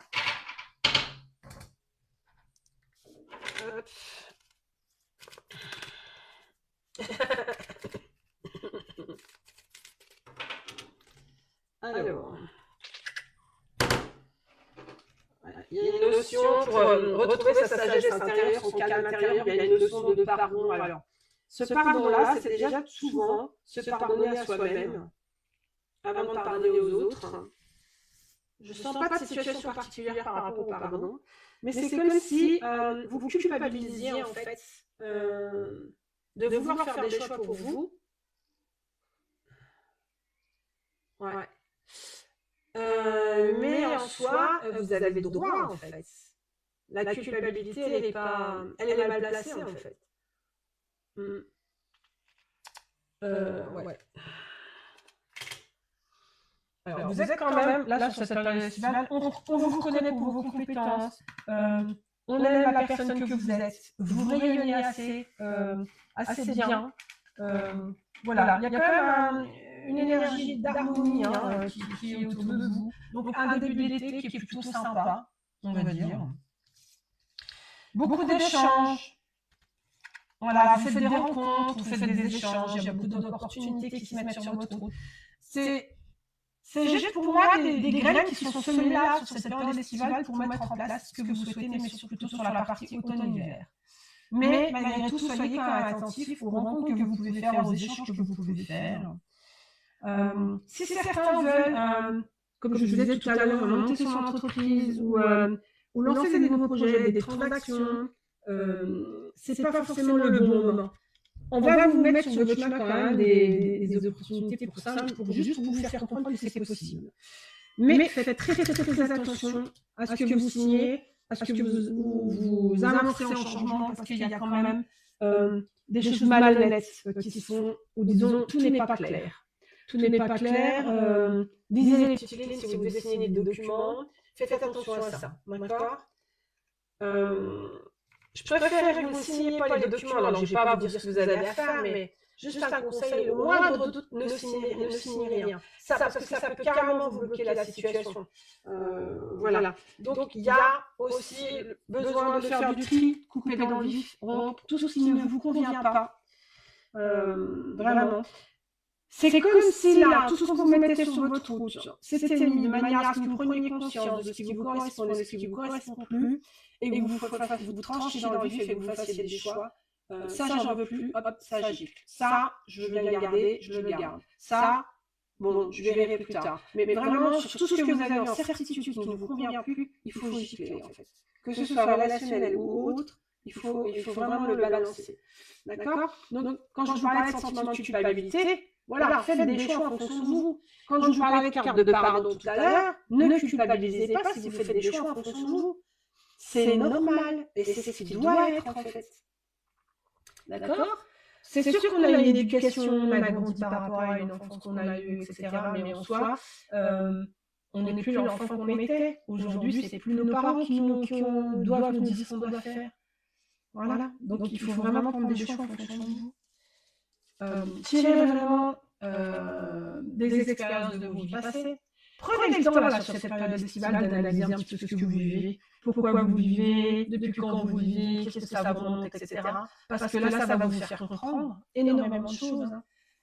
[SPEAKER 1] Hop. Alors, il y a une notion pour retrouver sa sagesse intérieure, son calme intérieur, il y a une notion de pardon. Alors, ce pardon-là, c'est déjà souvent se pardonner à soi-même avant de pardonner aux autres. Je ne sens pas de situation particulière par rapport au pardon, mais c'est comme si vous vous culpabilisiez en fait de vouloir faire des choix pour vous. Ouais. Mais en soi, vous avez le droit en fait. La culpabilité, elle est mal placée en fait. Ouais. Alors, vous êtes quand même, là sur cette période estivale, on vous reconnaît pour vos compétences, on aime la personne que vous êtes, vous rayonnez assez bien. Voilà, il y a quand même une énergie d'harmonie qui est autour de vous. Donc un début d'été qui est plutôt sympa, on va dire. Beaucoup d'échanges. Voilà, vous faites des rencontres, vous faites des échanges, il y a beaucoup d'opportunités qui se mettent sur votre route. C'est juste pour moi des graines qui sont semées là sur cette période estivale pour mettre en place ce que vous souhaitez, mais plutôt sur la partie automne-hiver. Mais malgré tout, soyez quand même attentifs aux rencontres que vous pouvez faire, aux échanges que vous pouvez faire. Si certains veulent, comme je vous disais tout à l'heure, monter son entreprise ou lancer des nouveaux projets, des transactions, c'est pas forcément le bon moment. On va vous mettre sur votre chemin quand même des opportunités pour ça, pour juste vous faire comprendre que c'est possible. Mais faites très attention à ce que vous signez, à ce que vous avancez en changement, parce qu'il y a quand même des choses malhonnêtes qui se font, ou disons, tout n'est pas clair. Tout n'est pas clair. Lisez les petites lignes si vous devez signer des documents. Faites attention à ça, d'accord? Je préfère que vous ne signiez pas les documents, alors je ne vais pas vous dire ce que vous avez à faire, mais juste un conseil, au moindre doute, ne signez rien. Ça, parce que ça peut carrément vous bloquer la situation. Voilà. Donc, il y a aussi besoin de faire du tri, couper dans le vif, rompre tout ce qui ne vous convient pas. Vraiment. C'est comme si là, tout ce que vous mettez sur votre route, c'était mis de manière à ce que vous preniez conscience de ce qui vous correspond et de ce qui ne vous correspond plus, et que vous tranchiez dans le vif et que vous fassiez des choix. Ça, j'en veux plus, hop, ça gicle. Ça, je veux bien le garder, je le garde. Ça, bon, je verrai plus tard. Mais vraiment, sur tout ce que vous avez en certitude qui ne vous convient plus, il faut gicler, en fait. Que ce soit relationnel ou autre, il faut vraiment le balancer. D'accord? Donc, quand je vous parlais de sentiment de culpabilité, voilà, faites des choix en fonction de vous. Quand je vous parlais de carte de pardon tout à l'heure, ne culpabilisez pas si vous faites des choix en fonction de vous. C'est normal, et c'est ce qui doit être en fait. D'accord? C'est sûr qu'on a une éducation, on a grandi par rapport à une enfance qu'on a eue, etc. Mais en soi, on n'est plus l'enfant qu'on était. Aujourd'hui, c'est plus nos parents qui doivent nous dire ce qu'on doit faire. Voilà. Donc il faut vraiment prendre des choix en fonction de vous. Tirez vraiment des expériences de vos vies passées. Prenez le temps là, sur cette période estivale d'analyser un petit peu ce que vous vivez, pourquoi vous vivez, depuis quand vous vivez, qu'est-ce que ça vous montre, etc. Parce que là, ça va vous faire comprendre énormément de choses.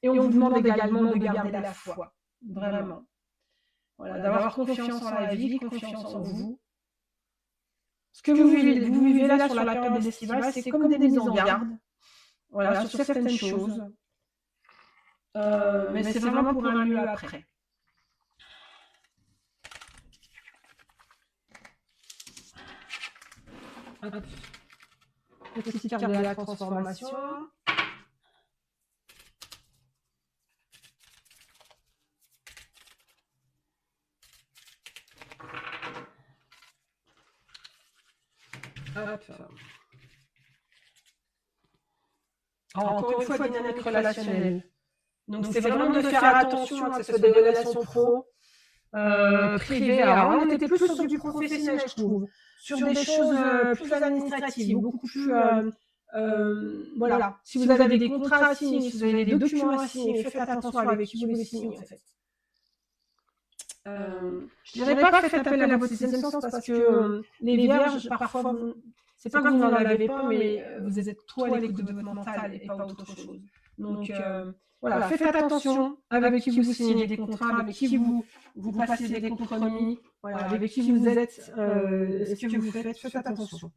[SPEAKER 1] Et on vous demande également de garder la foi, vraiment. Voilà, d'avoir confiance en la vie, confiance en vous. Ce que vous vivez là sur la période estivale, c'est comme des mises en garde, voilà, sur certaines choses. Mais c'est vraiment pour un mieux après. Hop. Petite carte de la transformation. Hop. Encore une fois, dynamique relationnelle. Donc, c'est vraiment de faire attention à que ce soit des relations pro, privées. Alors, on était plus sur du professionnel, je trouve. Sur des choses plus administratives, beaucoup plus... voilà. Si vous avez des contrats à signer, si vous avez des documents à signer, faites attention avec qui vous les signez, en fait. Je dirais pas faites appel à votre sixième sens parce que les vierges, parfois, c'est pas que vous n'en avez pas, mais vous êtes trop à l'écoute de votre mental et pas autre chose. Donc, voilà, faites attention avec qui vous signez des contrats, avec qui vous passez des compromis, voilà, avec qui vous êtes, ce que vous faites attention.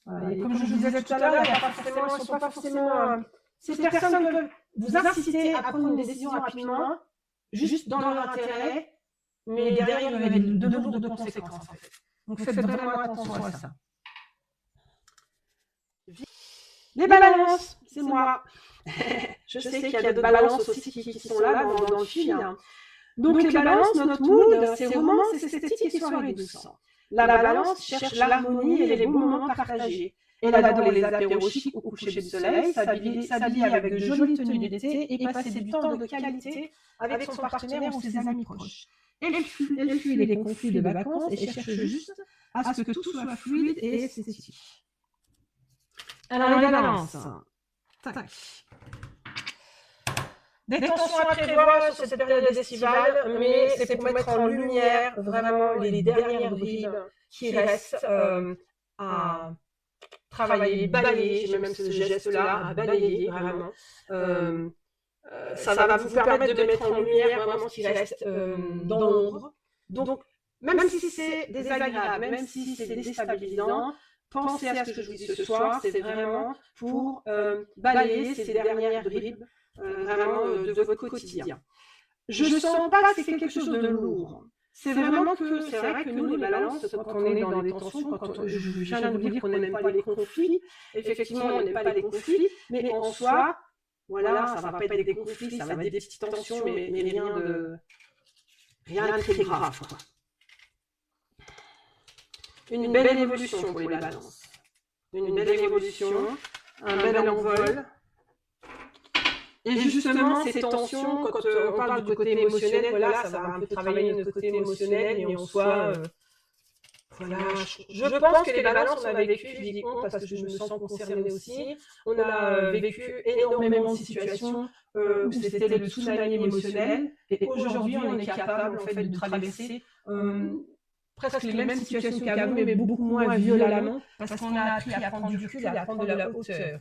[SPEAKER 1] Voilà. Et comme je vous disais tout à l'heure, ils ne sont pas forcément... ces personnes peuvent vous inciter à prendre une décision rapidement, juste dans leur intérêt, mais derrière, il y aurait de lourdes conséquences, en fait. Donc faites vraiment attention à ça. Les balances, c'est moi. Je sais qu'il y a d'autres balances aussi qui sont là dans le fil. Donc les balances, notre mood, c'est romance, esthétique et soirée douce. La balance cherche l'harmonie et les bons moments partagés. Elle adore les apéros chics au coucher du soleil, s'habiller avec de jolies tenues d'été et passer du temps de qualité avec son partenaire ou ses amis proches. Elle fuit les conflits de vacances et cherche juste
[SPEAKER 2] à ce que tout soit fluide et esthétique. Alors, les balances. Tac.
[SPEAKER 1] Des tensions à prévoir sur cette période estivale, mais c'est pour mettre en lumière vraiment les dernières bribes qui restent à travailler, balayer, j'ai même ce geste-là, à balayer vraiment. Ça va vous permettre de mettre en lumière vraiment ce qui reste dans l'ombre. Donc, même si c'est désagréable, même si c'est déstabilisant, pensez à ce que je vous dis ce soir, c'est vraiment pour balayer ces dernières bribes vraiment de votre quotidien. Je ne sens pas que c'est quelque chose de lourd. C'est vraiment que, c'est vrai que nous, les balances, quand on est dans des tensions, je viens de vous dire qu'on n'aime pas les conflits, effectivement, on n'aime pas les conflits, mais en soi, voilà, ça ne va pas être des conflits, ça va être des petites tensions, mais rien de très grave, quoi. Une belle évolution pour les balances. Une belle évolution, un bel envol. Et justement, ces tensions, quand on parle du côté émotionnel, voilà, ça va un peu travailler notre côté émotionnel et en soi, voilà, je pense que les balances, on a vécu, je dis on parce que je me sens concernée aussi, on a vécu énormément de situations où c'était le tsunami émotionnel et aujourd'hui, on est capable en fait de traverser presque les mêmes situations qu'avant, mais beaucoup moins violemment parce qu'on a appris à prendre du recul et à prendre de la hauteur.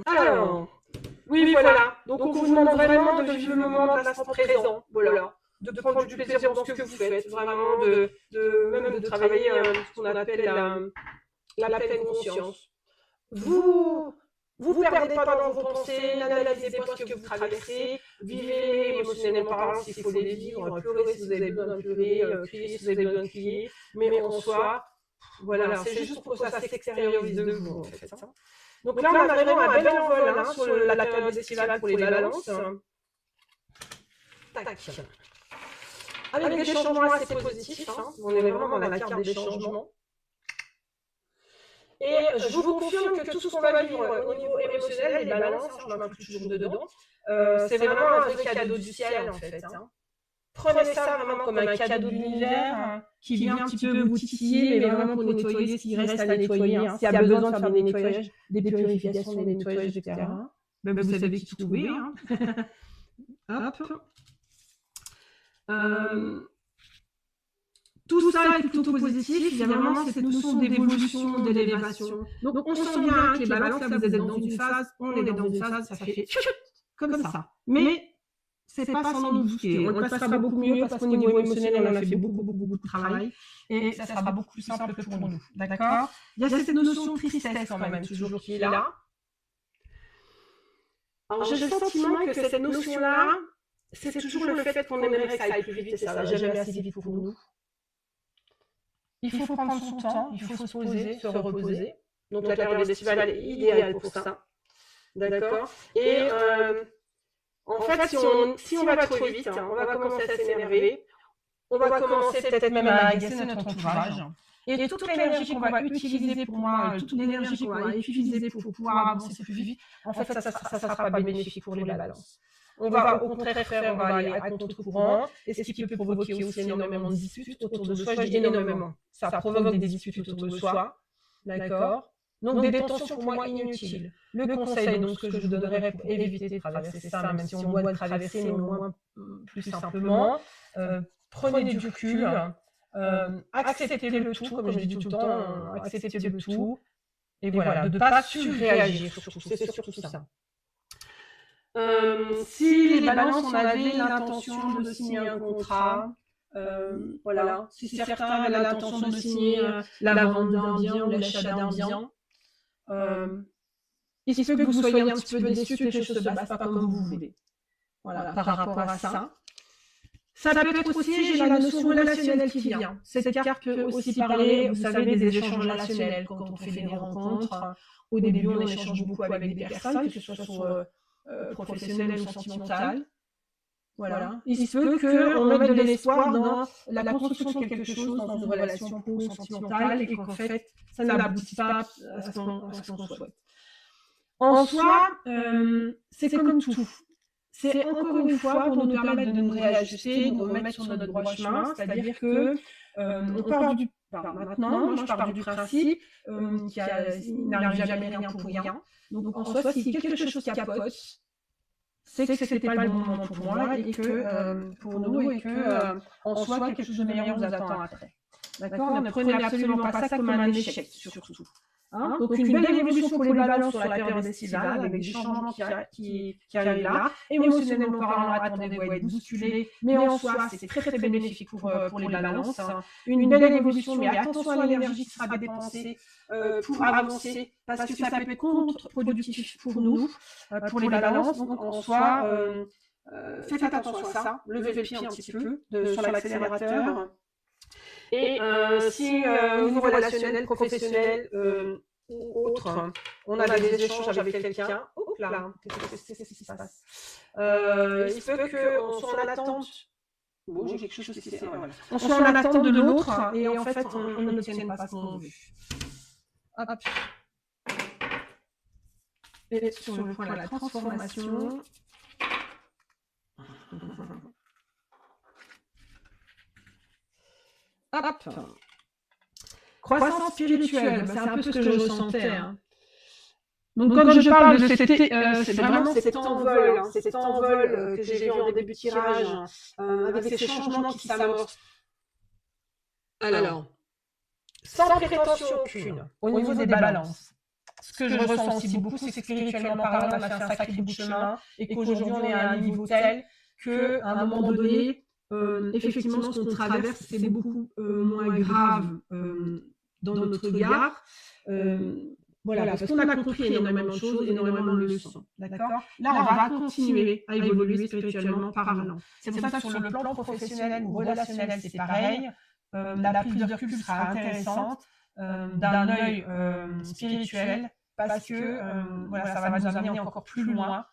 [SPEAKER 1] Alors, oui, voilà. Donc, on vous demande vraiment de vivre le moment de l'instant présent. Voilà. De prendre du plaisir dans ce que vous faites. Vraiment, même de travailler ce qu'on appelle la pleine conscience. Vous perdez pas dans vos pensées, n'analysez pas ce que vous traversez, vivez émotionnellement parlant s'il faut les vivre, pleurez si vous avez besoin de pleurer, crier si vous avez besoin de crier, mais en soi, voilà, c'est juste pour que ça s'extériorise de vous, en fait. Donc là, on a vraiment un bel envol sur la période estivale pour les balances. Tac. Avec des changements assez positifs, on est vraiment dans la carte des changements. Et je vous confirme que tout ce qu'on va vivre au niveau émotionnel, les balances, je m'inclus toujours dedans, c'est vraiment un vrai cadeau du ciel en fait. Prenez ça vraiment comme un cadeau de l'univers qui vient un petit peu vous titiller, mais vraiment pour nettoyer ce qui reste à nettoyer. S'il y a besoin de faire des nettoyages, des purifications, des nettoyages, etc. Ben, vous savez qui trouver. Hop. Tout ça est plutôt positif, il y a vraiment cette notion d'évolution, d'élévation. Donc on sent bien que les balances, là vous êtes dans une phase, on est dans une phase, ça fait comme ça. Mais c'est pas sans nous douter, on le passera beaucoup mieux parce qu'au niveau émotionnel, on a fait beaucoup de travail et ça sera beaucoup plus simple pour nous. D'accord? Il y a cette notion de tristesse quand même, toujours qui est là. Alors j'ai le sentiment que cette notion-là, c'est toujours le fait qu'on aimerait que ça aille plus vite et ça va jamais assez vite pour nous. Il faut prendre son temps, il faut se poser, se reposer. Donc la période estivale est idéale pour ça. D'accord? Et en fait, si on va trop vite, on va commencer à s'énerver, on va commencer peut-être même à agacer notre entourage. Et toute l'énergie qu'on va utiliser pour moi, toute l'énergie qu'on va utiliser pour pouvoir avancer plus vite, en fait, ça ne sera pas bénéfique pour les balances. On va au contraire on va aller à contre-courant, et ce qui peut provoquer aussi énormément de disputes autour de soi, je dis énormément. Ça provoque des disputes autour de soi, d'accord? Donc des tensions pour moi inutiles. Le conseil, donc, ce que je vous donnerais pour éviter de traverser ça, même si on doit le traverser, mais au moins plus simplement, prenez du recul, acceptez le tout, comme je dis tout le temps, acceptez le tout, et voilà, de ne pas surréagir, surtout, c'est surtout ça. Si les balances, on avait l'intention de signer un contrat, voilà, si certains avaient l'intention de signer la vente d'un bien ou l'achat d'un bien, il se peut que vous soyez un petit peu déçus que les choses se passent pas comme vous voulez. Voilà, par rapport à ça. Ça peut être aussi, j'ai la notion relationnelle qui vient. Cette carte peut aussi parler, vous savez, des échanges relationnels. Quand on fait des rencontres, au début, on échange beaucoup avec des personnes, que ce soit sur professionnelles ou sentimentales. Voilà. Il se peut qu'on mette de l'espoir dans la construction de quelque chose dans une relation pro-sentimentale et qu'en fait, ça n'aboutit pas à ce qu'on souhaite. En soi, c'est comme tout. C'est encore une fois pour nous permettre de nous réajuster, de nous remettre sur notre droit chemin, c'est-à-dire que on part maintenant, moi, je pars du principe qu'il n'arrive jamais rien pour rien. Donc, en soi, si quelque chose capote, c'est que c'était pas le bon moment pour moi et que pour nous et que en soi quelque chose de meilleur nous attend après. D'accord? Ne prenez absolument pas ça comme un échec surtout. Hein? Donc une belle évolution pour les balances sur la période estivale avec des changements qui arrivent là. Émotionnellement parlant, attendez-vous à être bousculés, mais en soi c'est très très bénéfique pour les balances. Une belle évolution, mais attention à l'énergie qui sera dépensée pour avancer, parce que ça peut être contre-productif pour nous, pour les balances. Donc en soi, faites attention à ça, levez le pied un petit peu sur l'accélérateur. Et si au niveau relationnel, professionnel ou autre, on a des échanges avec quelqu'un, hop là, qu'est-ce qui se passe? Il se peut qu'on soit en attente. Bon, j'ai quelque chose qui s'est. Voilà. On soit en attente de l'autre et en fait, on n'obtienne pas ce qu'on veut. Hop. Et sur le point de la transformation. Hop. Croissance spirituelle, c'est un peu ce que je ressentais. Hein. Donc quand je parle de c'est vraiment cet envol, que j'ai vu en début de tirage, avec ces changements qui s'amorcent. Alors, sans prétention aucune, au niveau des balances, ce que je ressens aussi beaucoup, c'est que spirituellement parlant, on a fait un sacré bout de chemin et qu'aujourd'hui on est à un niveau tel qu'à un moment donné, effectivement, ce qu'on traverse, c'est beaucoup moins grave dans notre regard. Voilà, parce qu'on a compris énormément de choses, énormément de leçons. D'accord ? Là, on va continuer à évoluer spirituellement parlant. C'est pour ça que sur le plan professionnel ou relationnel, c'est pareil. La prise de recul sera intéressante d'un œil spirituel parce que voilà, ça va nous amener encore plus loin.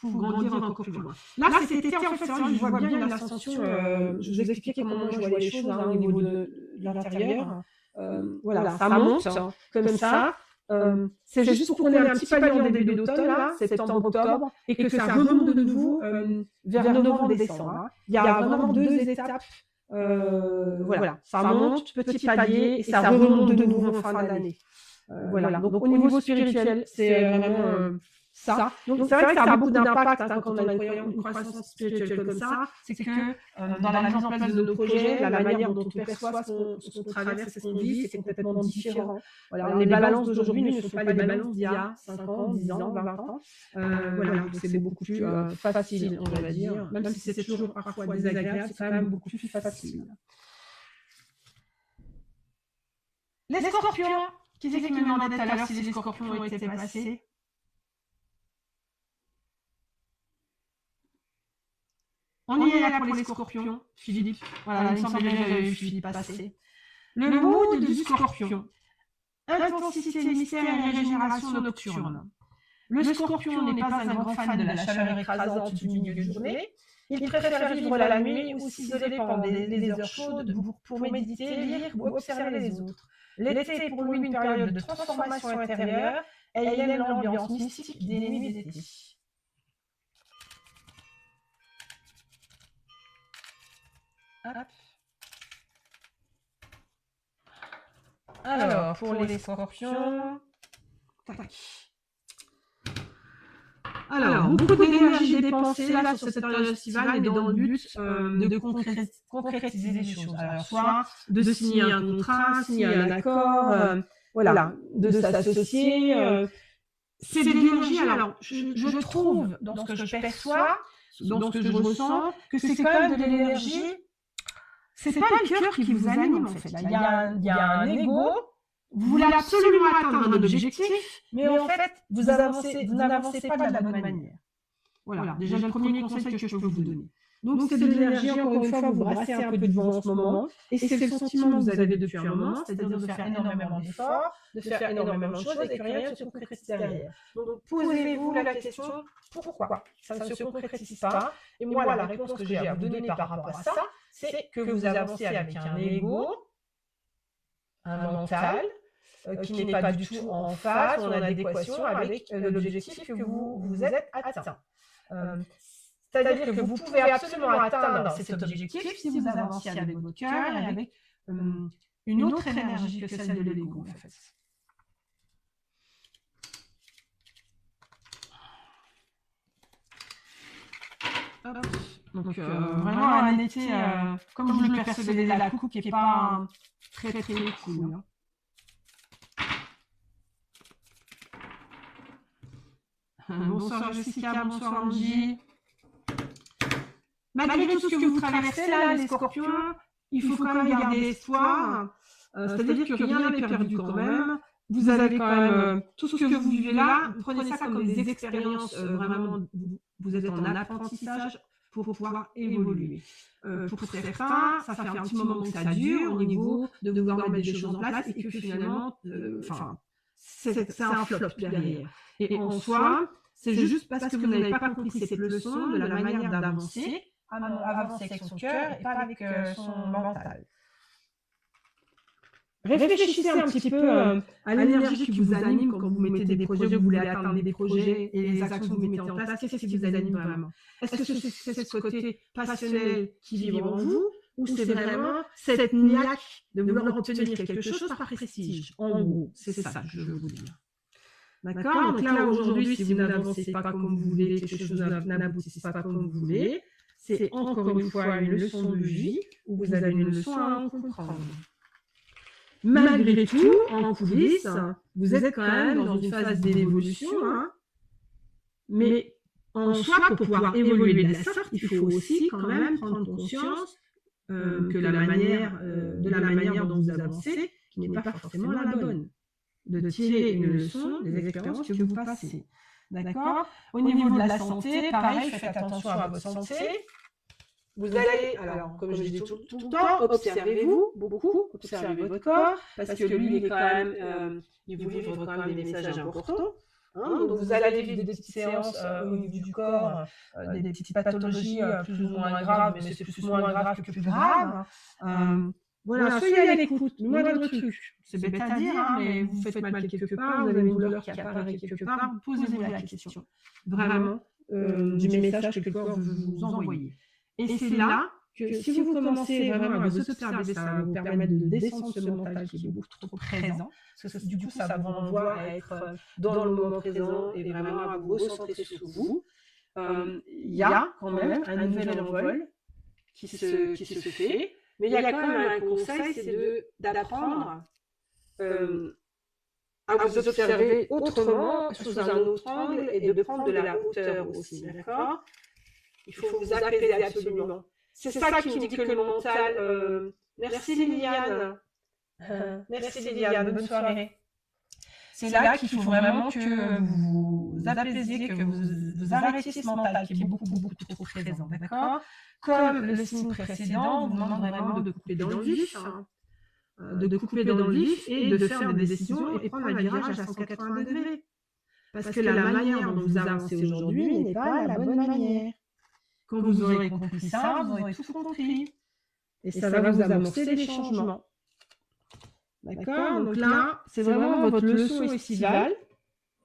[SPEAKER 1] Pour grandir encore plus loin. Là, c'était en fait, je vois bien une ascension. Je vous expliquais comment moi je vois les choses au niveau de l'intérieur. Voilà, ça monte comme ça. C'est juste pour qu'on ait un petit palier en début d'automne, là, septembre-octobre, et que ça remonte de nouveau vers novembre-décembre. Il y a vraiment 2 étapes. Voilà, ça monte, petit palier, et ça remonte de nouveau en fin d'année. Voilà, donc au niveau spirituel, c'est vraiment... ça. Donc c'est vrai que ça a beaucoup d'impact quand on a une croissance spirituelle comme ça, c'est que dans la mise en place de nos projets, la manière dont on perçoit ce qu'on traverse et ce qu'on vit, c'est complètement différent. Voilà, les balances d'aujourd'hui ne sont pas les balances d'il y a 5 ans, 10 ans, 20 ans. Voilà, donc c'est beaucoup plus facile, on va dire. Même si c'est toujours parfois désagréable, c'est quand même beaucoup plus facile. Les scorpions, qui c'est qui me demandait tout à l'heure si les scorpions ont été passés? On y est là pour les scorpions, Philippe. Voilà, il me semble que j'avais vu Philippe passer. Le mood du scorpion. Intensité, mystère et régénération nocturne. Le scorpion n'est pas un grand fan de la chaleur écrasante du milieu de journée. Il préfère vivre la nuit ou s'isoler pendant les heures chaudes pour méditer, lire ou observer les autres. L'été est pour lui une période de transformation intérieure et il aime l'ambiance mystique des nuits d'été. Hop. Alors, pour les scorpions, tac. Alors, beaucoup d'énergie dépensée là sur cette période estivale, mais dans le but de concrétiser les choses. Alors, soit de signer un contrat, signer un accord, voilà, de s'associer. C'est de l'énergie. Alors, je trouve, dans ce que je perçois, dans ce que je ressens, que c'est quand même de l'énergie. C'est pas le cœur qui vous anime en fait. Là, il y a un ego. Vous voulez absolument atteindre un objectif, mais en fait, vous n'avancez pas de la bonne manière. Voilà, déjà le premier conseil que je peux vous donner. Donc c'est de l'énergie, encore une fois, vous brassez un peu de vent en ce moment, et c'est le sentiment que vous avez depuis un moment, c'est-à-dire de faire énormément d'efforts, de faire énormément de choses, et que rien ne se concrétise derrière. Donc posez-vous la question, pourquoi ça ne se concrétise pas? Et moi, la réponse que j'ai à vous donner par rapport à ça, c'est que vous avancez avec un ego, un mental, qui n'est pas du tout en phase ou en adéquation avec l'objectif que vous êtes atteint. C'est-à-dire que vous pouvez absolument atteindre cet objectif si vous avancez avec votre cœur et avec une autre énergie que celle de l'ego, en fait. Hop. Donc, vraiment un été, comme je le percevais la coupe, qui n'est pas très très cool. Hein. Bonsoir Jessica, bonsoir Angie. Malgré tout ce que vous traversez là, les scorpions, il faut quand même garder espoir. C'est-à-dire que rien n'est perdu quand même. Vous avez quand même tout ce que vous vivez là, prenez ça comme des expériences, vraiment, vous êtes en apprentissage pour pouvoir évoluer. Pour certains, ça fait un petit moment que ça dure au niveau de vouloir mettre des choses en place et que finalement, c'est un flop derrière. Et en soi, c'est juste parce que vous n'avez pas compris cette leçon de la manière d'avancer, avancer avec son cœur et pas avec son mental. Réfléchissez un petit peu à l'énergie qui vous anime quand vous mettez des projets, vous voulez atteindre des projets et les actions que vous mettez en place. Qu'est-ce qui vous anime vraiment? Est-ce que c'est ce côté passionnel qui vibre en vous ou c'est vraiment cette niaque de vouloir obtenir quelque chose par prestige? En gros, c'est ça que je veux vous dire. D'accord? Donc là, aujourd'hui, si vous n'avancez pas comme vous voulez, que les choses n'aboutissent pas comme vous voulez, c'est encore une fois une leçon de vie où vous avez une leçon à en comprendre. Malgré tout, en coulisses, vous êtes quand même dans une phase d'évolution, hein, mais en soi, pour pouvoir évoluer de la sorte, il faut aussi quand même prendre conscience que de la manière dont vous avancez, qui n'est pas forcément la bonne. De tirer une leçon des expériences que vous passez. D'accord? Au niveau de la santé, pareil, faites attention à votre santé. Vous allez, alors, comme je dis tout le temps, observez-vous beaucoup, observez votre corps, parce que lui, il est quand même, il vous livre quand même des messages importants. Hein, donc, vous allez vivre des petites séances au niveau du corps, des petites pathologies plus ou moins graves, mais c'est plus ou moins grave que plus grave. Voilà, soyez à l'écoute, le moindre truc. C'est bête à dire, hein, mais vous faites mal quelque part, vous avez une douleur qui apparaît quelque part, posez-vous la question. Vraiment, du message que le corps veut vous envoyer. Et c'est là que si vous commencez vraiment à vous observer, ça va vous permettre de descendre ce mental qui est beaucoup trop présent. Parce que du coup, ça vous renvoie à être dans le moment présent et vraiment à vous recentrer sur vous. Il y a quand même un nouvel envol qui se fait. Mais il y a quand même un conseil, c'est d'apprendre à vous observer autrement, sous un autre angle, et de prendre de la hauteur aussi, d'accord? Il faut vous apaiser absolument. C'est ça qui me dit que le mental... merci Liliane. Merci Liliane, bonne soirée. C'est là qu'il faut vraiment que vous apaisiez, que vous arrêtiez ce mental qui est beaucoup trop présent, d'accord? Comme le signe précédent, on vous demande vraiment de couper dans le vif, de couper dans le vif et de faire des décisions et prendre un virage à 180 degrés. Parce que la manière dont vous avancez aujourd'hui n'est pas la bonne manière. Quand vous aurez compris ça, vous aurez tout compris. Et ça va vous amorcer des changements. D'accord? Donc là, c'est vraiment votre leçon estivale.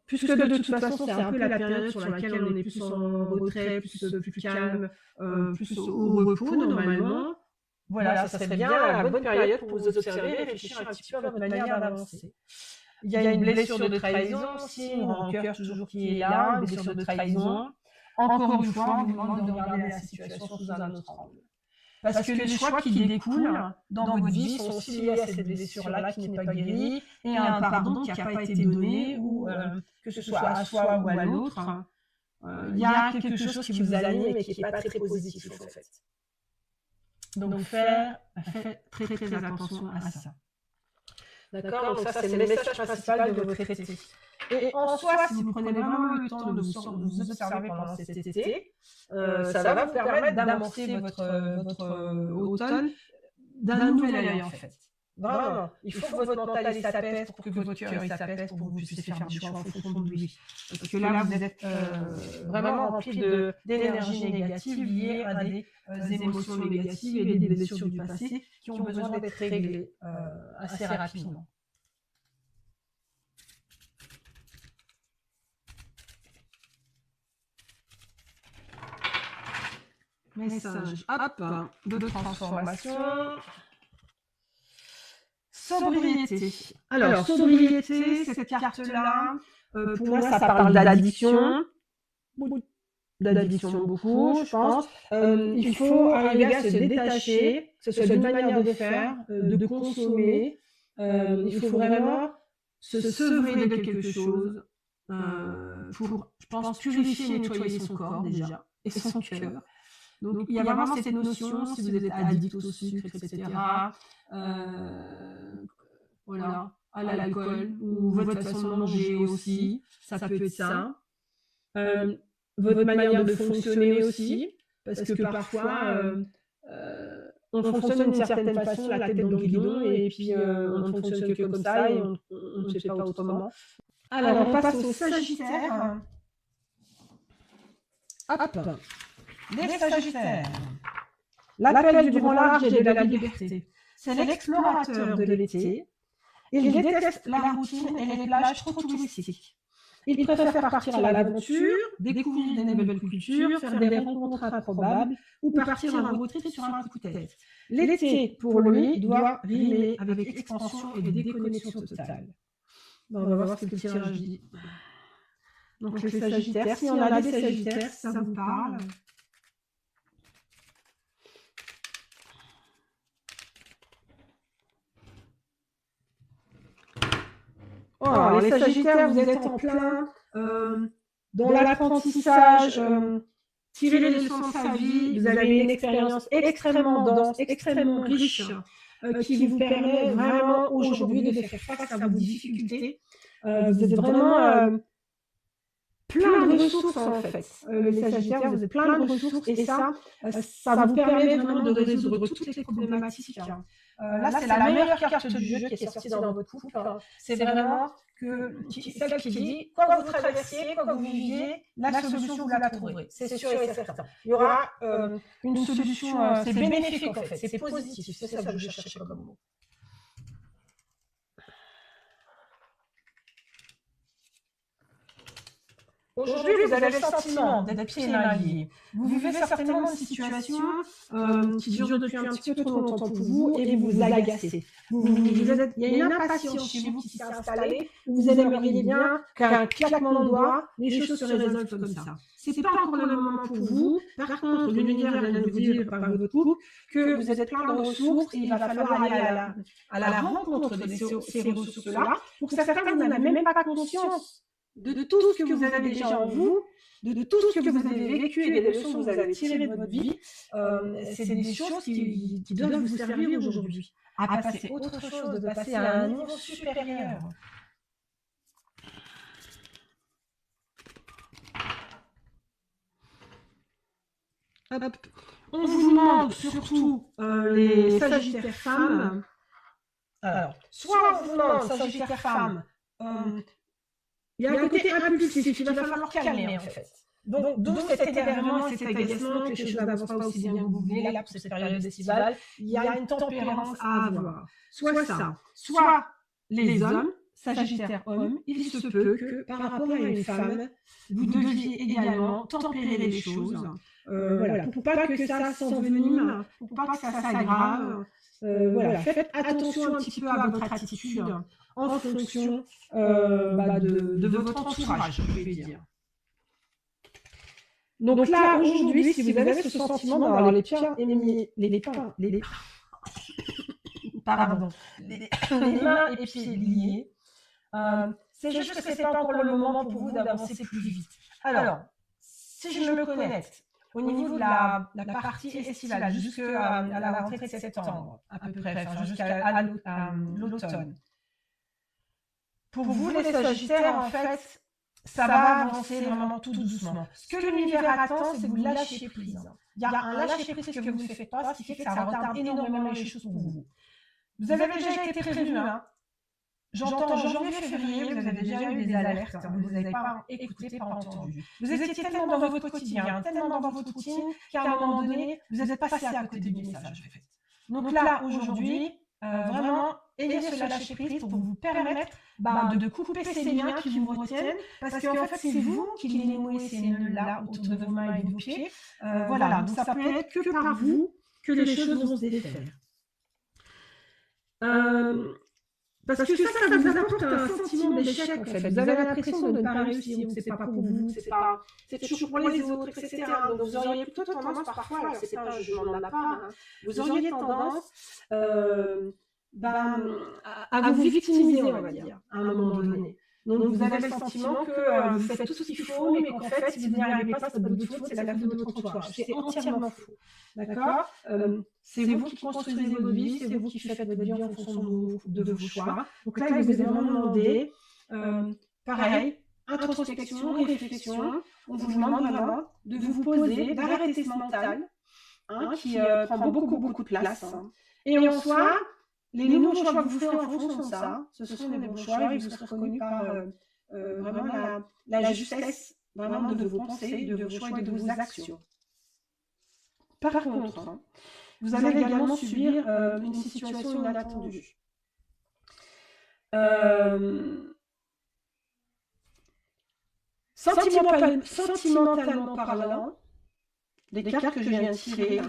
[SPEAKER 1] Puisque de toute façon, c'est un peu la période sur laquelle on est plus en retrait, plus calme, plus au repos normalement. Voilà, ça serait bien la bonne période pour vous observer et réfléchir un petit peu à votre manière d'avancer. Il y a une blessure de trahison aussi, une rancœur toujours qui est là, une blessure de trahison. Encore une fois, on vous demande de regarder la situation sous un autre angle. Parce que les choix qui découlent dans votre vie sont aussi liés à cette blessure-là qui n'est pas guérie et à un pardon qui n'a pas été donné, ou que ce soit à soi ou à l'autre. Il y a quelque chose qui vous anime et qui n'est pas très positif en fait. Donc faites très attention à ça. D'accord? Donc ça, c'est le message principal de votre été. Et en soi, si vous prenez vraiment le temps de vous observer pendant cet été, ça va vous permettre d'amorcer votre automne d'un nouvel œil en fait. Vraiment, il faut que votre mental s'apaise pour que votre cœur s'apaise pour que vous puissiez faire des choix en fonction de lui. Parce que là, vous êtes vraiment rempli d'énergie négative liée à des émotions négatives et des blessures du passé qui ont besoin d'être réglées assez rapidement. Message, hop, de transformation. Sobriété. Alors, sobriété, cette carte-là, pour moi, ça parle d'addiction. D'addiction beaucoup, je pense. Il faut arriver à se détacher, que ce soit d'une manière de faire, de consommer. Il faut vraiment se sevrer de quelque chose pour, je pense, purifier et nettoyer son corps déjà, et son cœur. Donc, il y a vraiment cette notion, si vous êtes addict au sucre, etc., voilà, à l'alcool, ou votre façon de manger aussi, ça peut être ça. Votre manière de fonctionner aussi, parce que parfois, on fonctionne d'une certaine façon, la tête dans le guidon, et puis on ne fonctionne que comme ça, et on ne sait pas autrement. Alors, on passe au Sagittaire. Hop, les Sagittaires. L'appel du grand large et de la liberté. C'est l'explorateur de l'été. Il déteste la routine et les plages trop touristiques. Il préfère partir à l'aventure, découvrir des nouvelles cultures, faire des rencontres improbables ou partir en road trip sur un coup de tête. L'été, pour lui, doit rimer avec expansion et déconnexion totale. Bon, on va voir ce que le tirage dit. Donc les Sagittaires, si on a des Sagittaires, ça vous parle. Oh, alors, les Sagittaires, vous êtes en plein dans l'apprentissage, tirer les leçons de sa vie. Vous avez une expérience extrêmement dense, extrêmement riche, qui vous permet vraiment aujourd'hui de faire face à vos difficultés. Vous êtes vraiment plein de ressources en fait. Les Sagittaires, vous êtes plein de ressources et ça vous permet vraiment de résoudre toutes les problématiques. Là, c'est la meilleure carte du jeu qui est sortie dans votre couple. C'est vraiment celle qui dit, quoi que vous traversiez, quoi que vous viviez, la solution, vous la trouverez. C'est sûr et certain. Il y aura une solution, c'est bénéfique en fait, c'est positif. C'est ça que je cherchais comme mot. Aujourd'hui, vous avez le sentiment d'être pieds et mains liés. Vous vivez certainement une situation qui dure depuis un petit peu trop longtemps pour vous et vous vous agacez. Il y a une impatience chez vous qui s'est installée. Vous aimeriez bien qu'un claquement de doigts, les choses se résolvent comme ça. Ce n'est pas encore le moment pour vous. Par contre, l'univers vient de vous dire par votre couple que vous êtes plein de ressources et il va falloir aller à la rencontre de ces ressources-là. Pour certains, vous n'avez même pas conscience de tout ce que vous avez déjà en vous, de tout ce que vous avez vécu et des leçons que vous avez tirées de votre vie. C'est des choses qui doivent vous servir aujourd'hui. À passer autre chose, de passer à un niveau supérieur. Hop. On vous demande surtout les Sagittaires femmes. Alors, soit on vous demande Sagittaire femmes, il y a un côté impulsif, il va falloir calmer en fait. Donc, d'où cet énervement, cet agacement, que les choses n'avancent pas aussi bien que vous voulez, là, pour cette période estivale, il y a une tempérance à avoir. Soit ça, soit les hommes, Sagittaire hommes, il se peut que, par rapport à une femme, vous deviez également tempérer les choses. Voilà, pour pas que ça s'envenime, pour pas que ça s'aggrave. Voilà, faites attention un petit peu à votre attitude en fonction de votre entourage, je vais dire. Donc là, aujourd'hui, si vous avez ce sentiment d'avoir les mains et pieds liés, c'est juste que ce n'est pas encore le moment pour vous d'avancer plus vite. Alors, si je me connecte au niveau de la partie estivale, jusqu'à la rentrée de septembre, à peu près, enfin, jusqu'à l'automne, pour vous, les Sagittaires, en fait, ça va avancer vraiment tout doucement. Ce que l'univers attend, c'est que vous lâchiez prise. Il y a un lâcher prise que vous ne faites pas, ce qui fait que ça retarde énormément les choses pour vous. Vous avez déjà été prévenu, hein. J'entends janvier, février, vous avez déjà eu des alertes, vous ne les avez pas écoutées, pas entendues. Vous étiez tellement dans votre quotidien, tellement dans votre routine, qu'à un moment donné, vous êtes passé à côté du message. Donc là, aujourd'hui, vraiment, ayez ce lâcher prise pour vous permettre de couper ces liens qui vous retiennent, parce qu'en fait, c'est vous qui les nouez ces nœuds-là autour de vos mains et de vos pieds. Voilà, donc ça peut être que par vous que les choses vont se défaire.
[SPEAKER 2] Parce que ça vous apporte un sentiment d'échec, en fait. Vous avez l'impression de ne pas réussir, c'est pas pour vous, c'est toujours pour les autres, etc. Donc vous auriez plutôt tendance parfois, alors c'est pas un jugement de ma part, hein, vous auriez tendance à vous victimiser, on va dire, à un moment donné. Donc vous avez le sentiment que vous faites tout ce qu'il faut, mais qu'en fait, si vous n'y arrivez pas, c'est pas de votre faute, c'est la faute de votre entourage. C'est entièrement faux. D'accord? C'est vous qui construisez votre vie, c'est vous qui faites votre vie en fonction de vos choix. Donc là, il vous est vraiment demandé, pareil, introspection, réflexion. On vous demande vraiment de vous poser, d'arrêter ce mental qui prend beaucoup de place. Et en soi, les nouveaux choix que vous ferez en fonction de ça, ce seront les bons choix et vous serez reconnus par vraiment la justesse vraiment de vos pensées, de vos choix et de vos actions. Par contre, vous allez également subir une situation inattendue. Sentimentalement parlant, les cartes que je viens de tirer,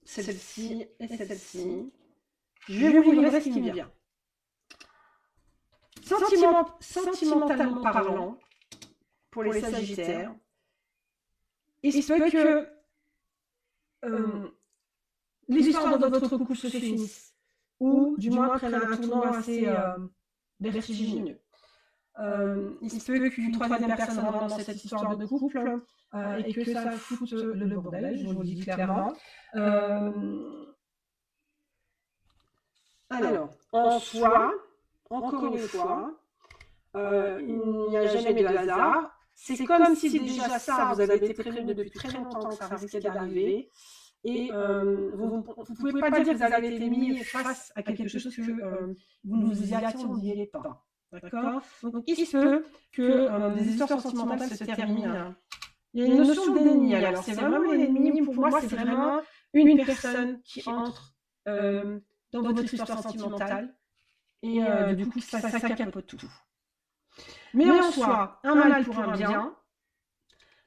[SPEAKER 2] celle-ci et celle-ci, je vais vous livrer ce qui me vient. Sentimentalement parlant, pour les Sagittaires, il se peut que l'histoire de votre couple se finisse, ou du moins prenne un tournant assez vertigineux. Il se peut qu'une troisième personne rentre dans cette histoire de couple et que ça foute le bordel, je vous le dis clairement. Alors, en soi, encore une fois, il n'y a jamais de hasard. C'est comme si déjà ça, vous avez été prévenu depuis très longtemps que ça risquait d'arriver. Et vous ne pouvez pas dire que vous avez été mis face à quelque chose que vous ne vous y attendiez pas. D'accord? Donc, il se peut que des histoires sentimentales se terminent. Il y a une notion de déni. Alors, c'est vraiment l'ennemi. Pour moi, c'est vraiment une personne qui entre dans votre histoire sentimentale. Et du coup, ça capote tout. Mais en soi, un mal pour un bien.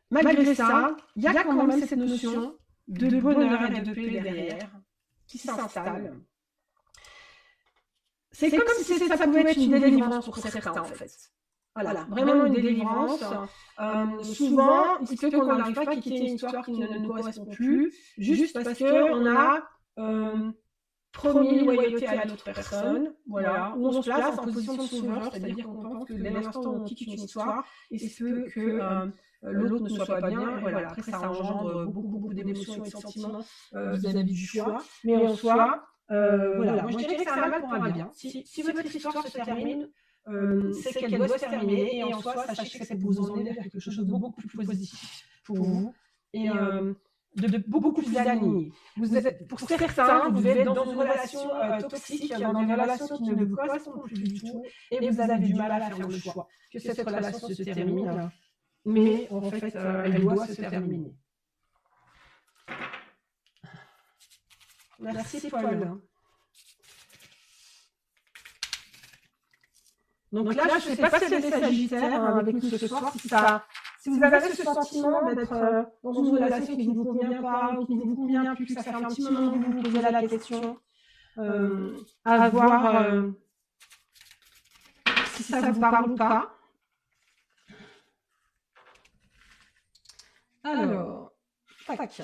[SPEAKER 2] Malgré ça, il y a quand même cette notion de bonheur et de paix derrière qui s'installe. C'est comme si ça pouvait être une délivrance pour certains, en fait. Voilà, vraiment une délivrance. Souvent, il se peut qu'on n'arrive pas à quitter une histoire qui ne nous correspond plus, juste parce qu'on a promis loyauté à l'autre personne, voilà, où on se place en position de sauveur, c'est-à-dire qu'on pense que dès l'instant où on quitte une histoire, il se peut que l'autre ne soit pas bien, et voilà, après ça engendre beaucoup d'émotions et de sentiments vis-à-vis du choix, mais en soi, voilà, moi je dirais que c'est un mal pour un bien. Si votre histoire se termine, c'est qu'elle doit se terminer, et en soi, sachez que ça peut vous emmener vers quelque chose de beaucoup plus positif pour vous, et de beaucoup plus aligné. Pour certains, vous êtes dans une relation toxique, dans une relation qui ne vous correspond plus du tout, et vous avez du mal à faire le choix que cette relation se termine, mais en fait, elle doit se terminer. Merci Paul. Donc là, je ne sais pas si c'est les Sagittaires avec nous ce soir, si vous avez ce sentiment d'être dans une relation qui ne vous convient pas, ou qui ne vous convient plus, que ça fait un petit moment que vous vous posez la question, à voir si ça vous parle ou pas. Alors, tac,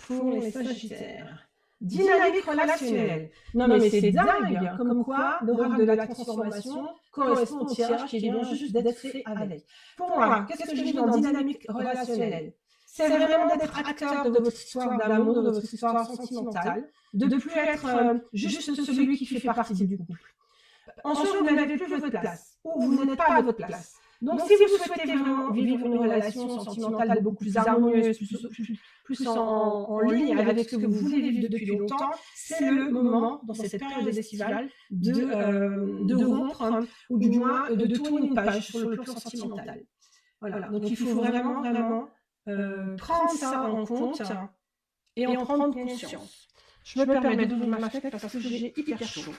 [SPEAKER 2] pour les Sagittaires. Dynamique relationnelle. Non mais c'est dingue, comme quoi l'oracle de la transformation correspond au tirage qui vient juste d'être fait avec. Pour moi, qu'est-ce que je dis dans dynamique relationnelle? C'est vraiment d'être acteur de votre histoire d'amour, de votre histoire sentimentale, de ne plus être juste celui qui fait partie du couple. Ensuite, vous n'avez plus votre place, ou vous n'êtes pas à votre place. Donc, si vous souhaitez vraiment vivre une relation sentimentale beaucoup plus harmonieuse, plus en ligne avec ce que vous voulez vivre depuis longtemps, c'est le moment, dans cette période estivale, de rompre, ou du moins de tourner une page sur le plan sentimental. Voilà. Donc, il faut vraiment prendre ça en compte et en prendre conscience. Je me permets d'ouvrir ma fenêtre parce que j'ai hyper chaud.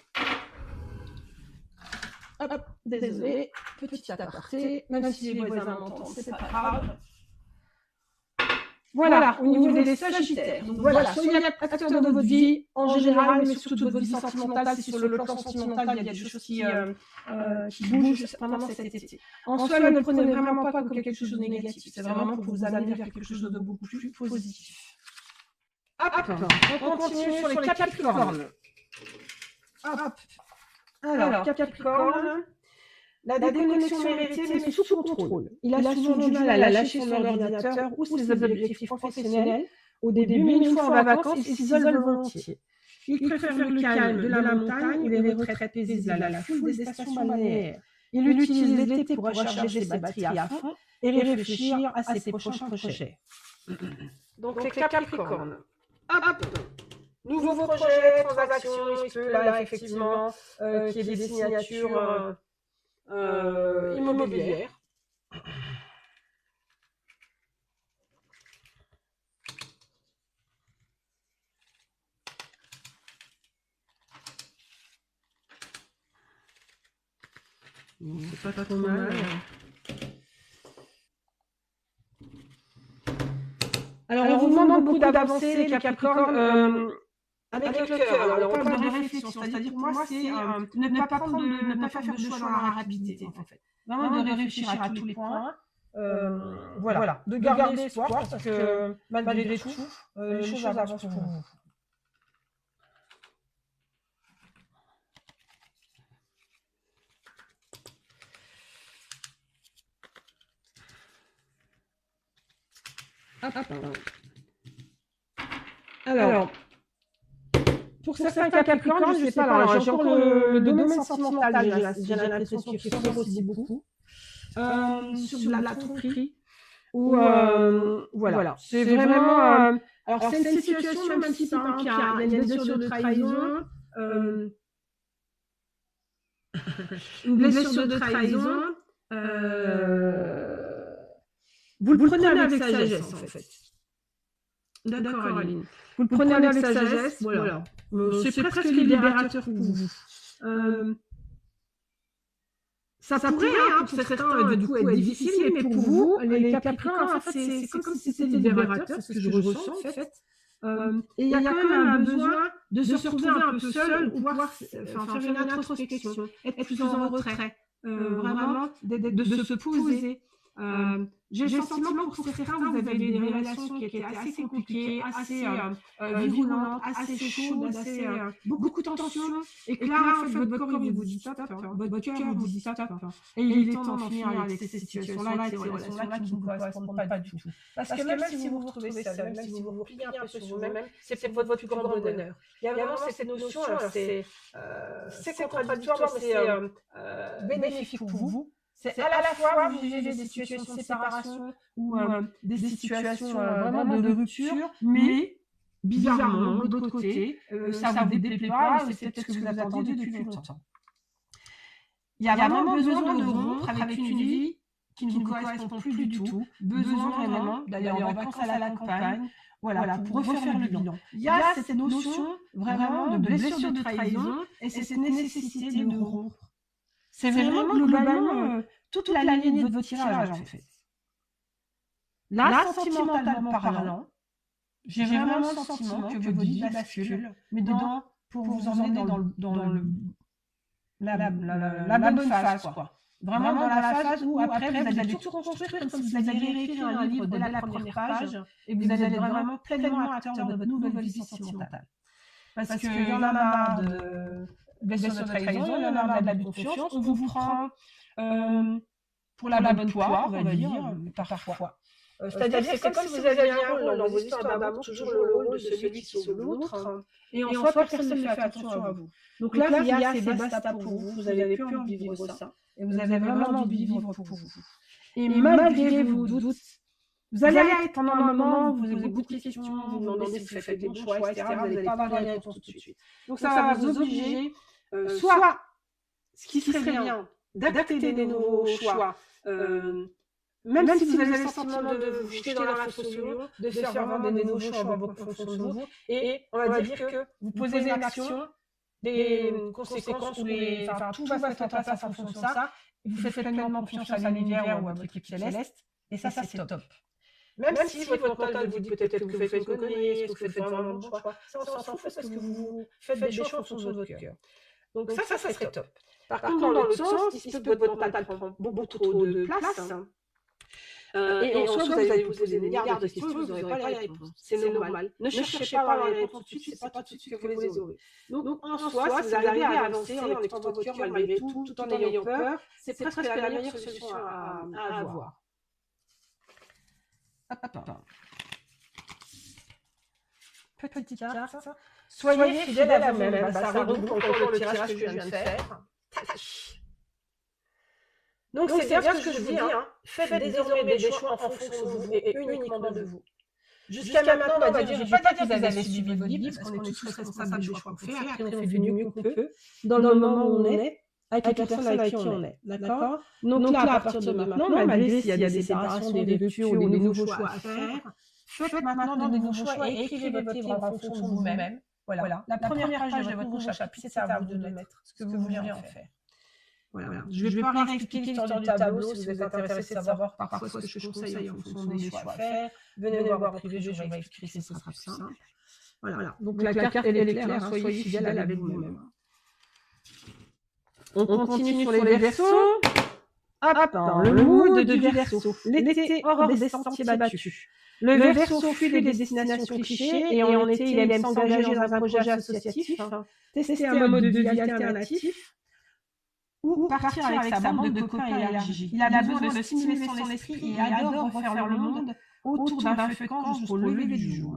[SPEAKER 2] Hop, désolé, petit aparté, même si les voisins m'entendent, c'est pas grave.
[SPEAKER 1] Voilà, au niveau des Sagittaires. Donc voilà, soyez acteur de votre vie en général, mais surtout de votre vie sentimentale. Si sur le plan sentimental, il y a des choses qui bougent pendant cet été. En soi, ne le prenez vraiment pas comme quelque chose de négatif. C'est vraiment pour vous amener vers quelque chose de beaucoup plus positif. Hop, on continue sur les Capricornes. Hop. Alors, Capricorne, la déconnexion méritée, mais sous contrôle. Il a souvent du mal à lâcher son ordinateur ou ses objectifs professionnels au début, mais une fois en vacances, il s'isole volontiers. Il préfère le calme de la montagne ou les retraites paisibles à la foule des stations balnéaires. Il utilise l'été pour recharger ses batteries à fond et réfléchir à ses prochains projets. Donc, les Capricornes. Hop. Nouveaux projets, transactions, il se peut là, effectivement, qu'il y ait des signatures immobilières. C'est pas trop mal. Alors, on vous demande beaucoup d'avancer, les Capricornes, avec le cœur. Alors, on parle de réflexion, c'est-à-dire pour moi, c'est ne pas faire de choix dans la rapidité, en fait. Vraiment de réfléchir à tous les points. Voilà, de garder espoir, parce que malgré tout, les choses avancent pour vous. Alors, pour certains Capricornes, je ne sais pas, alors j'ai encore le domaine sentimental, j'ai l'impression qu'il ressort aussi beaucoup. Sur la tromperie, où voilà, c'est vraiment... alors c'est une situation, même si par exemple il y a une blessure de trahison, vous le prenez avec sagesse, en fait. D'accord, Aline. Vous le prenez avec sagesse, voilà. C'est presque libérateur pour vous. Ça pourrait, pour certains, du coup, être difficile, mais pour vous, les Capricornes, en fait, c'est comme si c'était libérateur, c'est ce que je ressens, en fait. Et il y a quand même un besoin de se retrouver un peu seul ou pouvoir faire une introspection, être plus en retrait, vraiment, de se poser. J'ai le sentiment que pour certains, vous avez eu des relations qui étaient assez compliquées, assez violentes, assez chaudes, assez beaucoup de tensions, et que là, en fait, votre corps vous dit stop, votre cœur vous dit stop, et il est temps d'en finir avec ces situations-là, ces relations-là qui ne vous correspondent pas du tout. Parce que même si vous vous retrouvez seul, même si vous vous repliez un peu sur vous-même, c'est pour votre plus grand bonheur. Il y a vraiment cette notion, alors c'est contradictoire, mais c'est bénéfique pour vous. C'est à la fois vous vivez des situations de séparation ou des situations vraiment de rupture, mais bizarrement, de l'autre côté, ça ne vous déplaît pas et c'est peut-être ce que vous avez attendu depuis longtemps. Il y a vraiment besoin de rompre avec une vie qui ne vous correspond plus du tout, besoin vraiment d'aller en vacances à la campagne, voilà, pour refaire le bilan. Il y a cette notion vraiment de blessure de trahison et cette nécessité de rompre. C'est vraiment globalement toute la lignée de votre tirage, en fait. Là, sentimentalement parlant, j'ai vraiment le sentiment que votre vie bascule, mais pour vous emmener dans la bonne phase, quoi. Vraiment dans la phase où après, vous allez tout reconstruire comme si vous aviez réécrit un livre dès la première page et vous allez être vraiment pleinement acteur de votre nouvelle vie sentimentale. Parce qu'il y en a marre de blessure de trahison, il y en a marre de l'abus de confiance, on vous prend pour la bonne poire, on va dire, parfois. C'est-à-dire que c'est comme si vous aviez un rôle dans vos histoires d'amour, toujours le rôle de celui qui sauve l'autre, et en soi, personne ne fait attention à vous. Donc là, il y a c'est basta pour vous, vous n'avez plus envie de vivre ça, et vous avez vraiment envie de vivre pour vous. Et malgré vos doutes, vous allez être pendant un moment, vous avez beaucoup de questions, vous vous demandez si vous faites des bons choix, etc. Vous n'allez pas avoir les réponses tout de suite. Donc ça va vous obliger, soit, ce qui serait bien, d'acter des nouveaux choix, même si vous avez le sentiment de vous jeter dans la fosse au lion, de faire vraiment des nouveaux choix en fonction de vous, et on va dire que vous posez une action, des conséquences, tout va se mettre en place en fonction de ça, et vous faites pleinement confiance à l'univers ou à votre équipe céleste, et ça c'est top. Même si votre mental vous dit peut-être que vous faites une connerie, est-ce que vous faites vraiment le bon choix, ça on s'en fout parce que vous faites des choix en fonction de votre cœur. Donc ça serait top. Par contre, dans l'autre sens, il se peut que votre mental prend beaucoup trop de place. Et en soi, vous allez vous poser des milliards de questions, vous n'aurez pas les réponses. C'est normal. Ne cherchez pas à avoir les réponses tout de suite, c'est pas tout de suite que vous les aurez. Donc en soi, si vous arrivez à avancer en écoutant votre cœur malgré tout en ayant peur, c'est presque la meilleure solution à avoir. Petite carte. Soyez fidèle à vous-même. Ça regroupe encore le tirage que je viens de faire. Donc c'est bien ce que je vous dis, faites désormais des choix en fonction de vous et uniquement de vous. Jusqu'à maintenant, on va dire, je ne vais pas dire que vous avez suivi votre vie, parce qu'on est tous responsables des choix qu'on fait, après on fait du mieux qu'on peut, dans le moment où on est, avec les personnes avec qui on est, d'accord? Donc là, à partir de maintenant, malgré s'il y a des séparations, des ruptures ou des nouveaux choix à faire, faites maintenant des nouveaux choix et écrivez votre livre en fonction de vous-même. Voilà, la première page de votre nouveau chapitre, c'est à vous de mettre ce que vous voulez en faire. Voilà. Je ne vais pas réexpliquer l'histoire du tableau si vous êtes intéressé de savoir parfois ce que je conseille en fonction des choix à faire. Venez me voir en privé, je vais expliquer, ce sera plus simple. Voilà. Donc la carte, elle est claire, soyez fidèle avec vous-même. On continue sur les Verseaux. Le mood du Verseau. L'été hors des sentiers battus. Le Verseau fuit les destinations clichés et en été, il aime s'engager dans un projet associatif, tester un mode de vie alternatif, ou partir avec sa bande de copains élargis. Il a besoin de stimuler son esprit et adore refaire le monde autour d'un feu de camp jusqu'au lever du jour.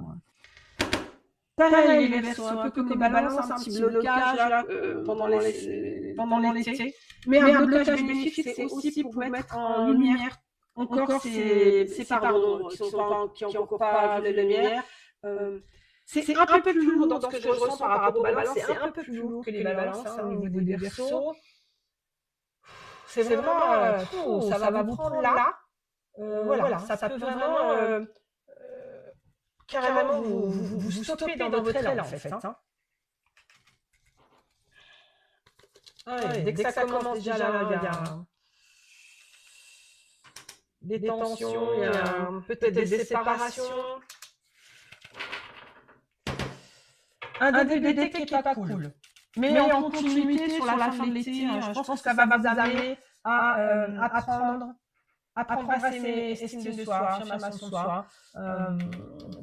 [SPEAKER 1] Pareil, les Verseaux, un peu comme les balances, un petit blocage là, pendant l'été. Mais un blocage bénéfique, c'est aussi pour mettre en lumière encore ces pardons qui n'ont encore pas vu la lumière. C'est un peu plus lourd dans ce que je ressens par rapport aux balances, c'est un peu plus lourd que les balances au niveau des Verseaux. C'est vraiment, ça va vous prendre là. Voilà, ça peut vraiment carrément vous stopper dans votre élan, en fait. Dès que ça commence déjà là, il y a des tensions, il y a peut-être des séparations. Un début d'été qui n'est pas cool. Mais en continuité sur la fin de l'été, je pense que ça va vous amener à apprendre à s'aimer, estime de soi, affirmation de soi,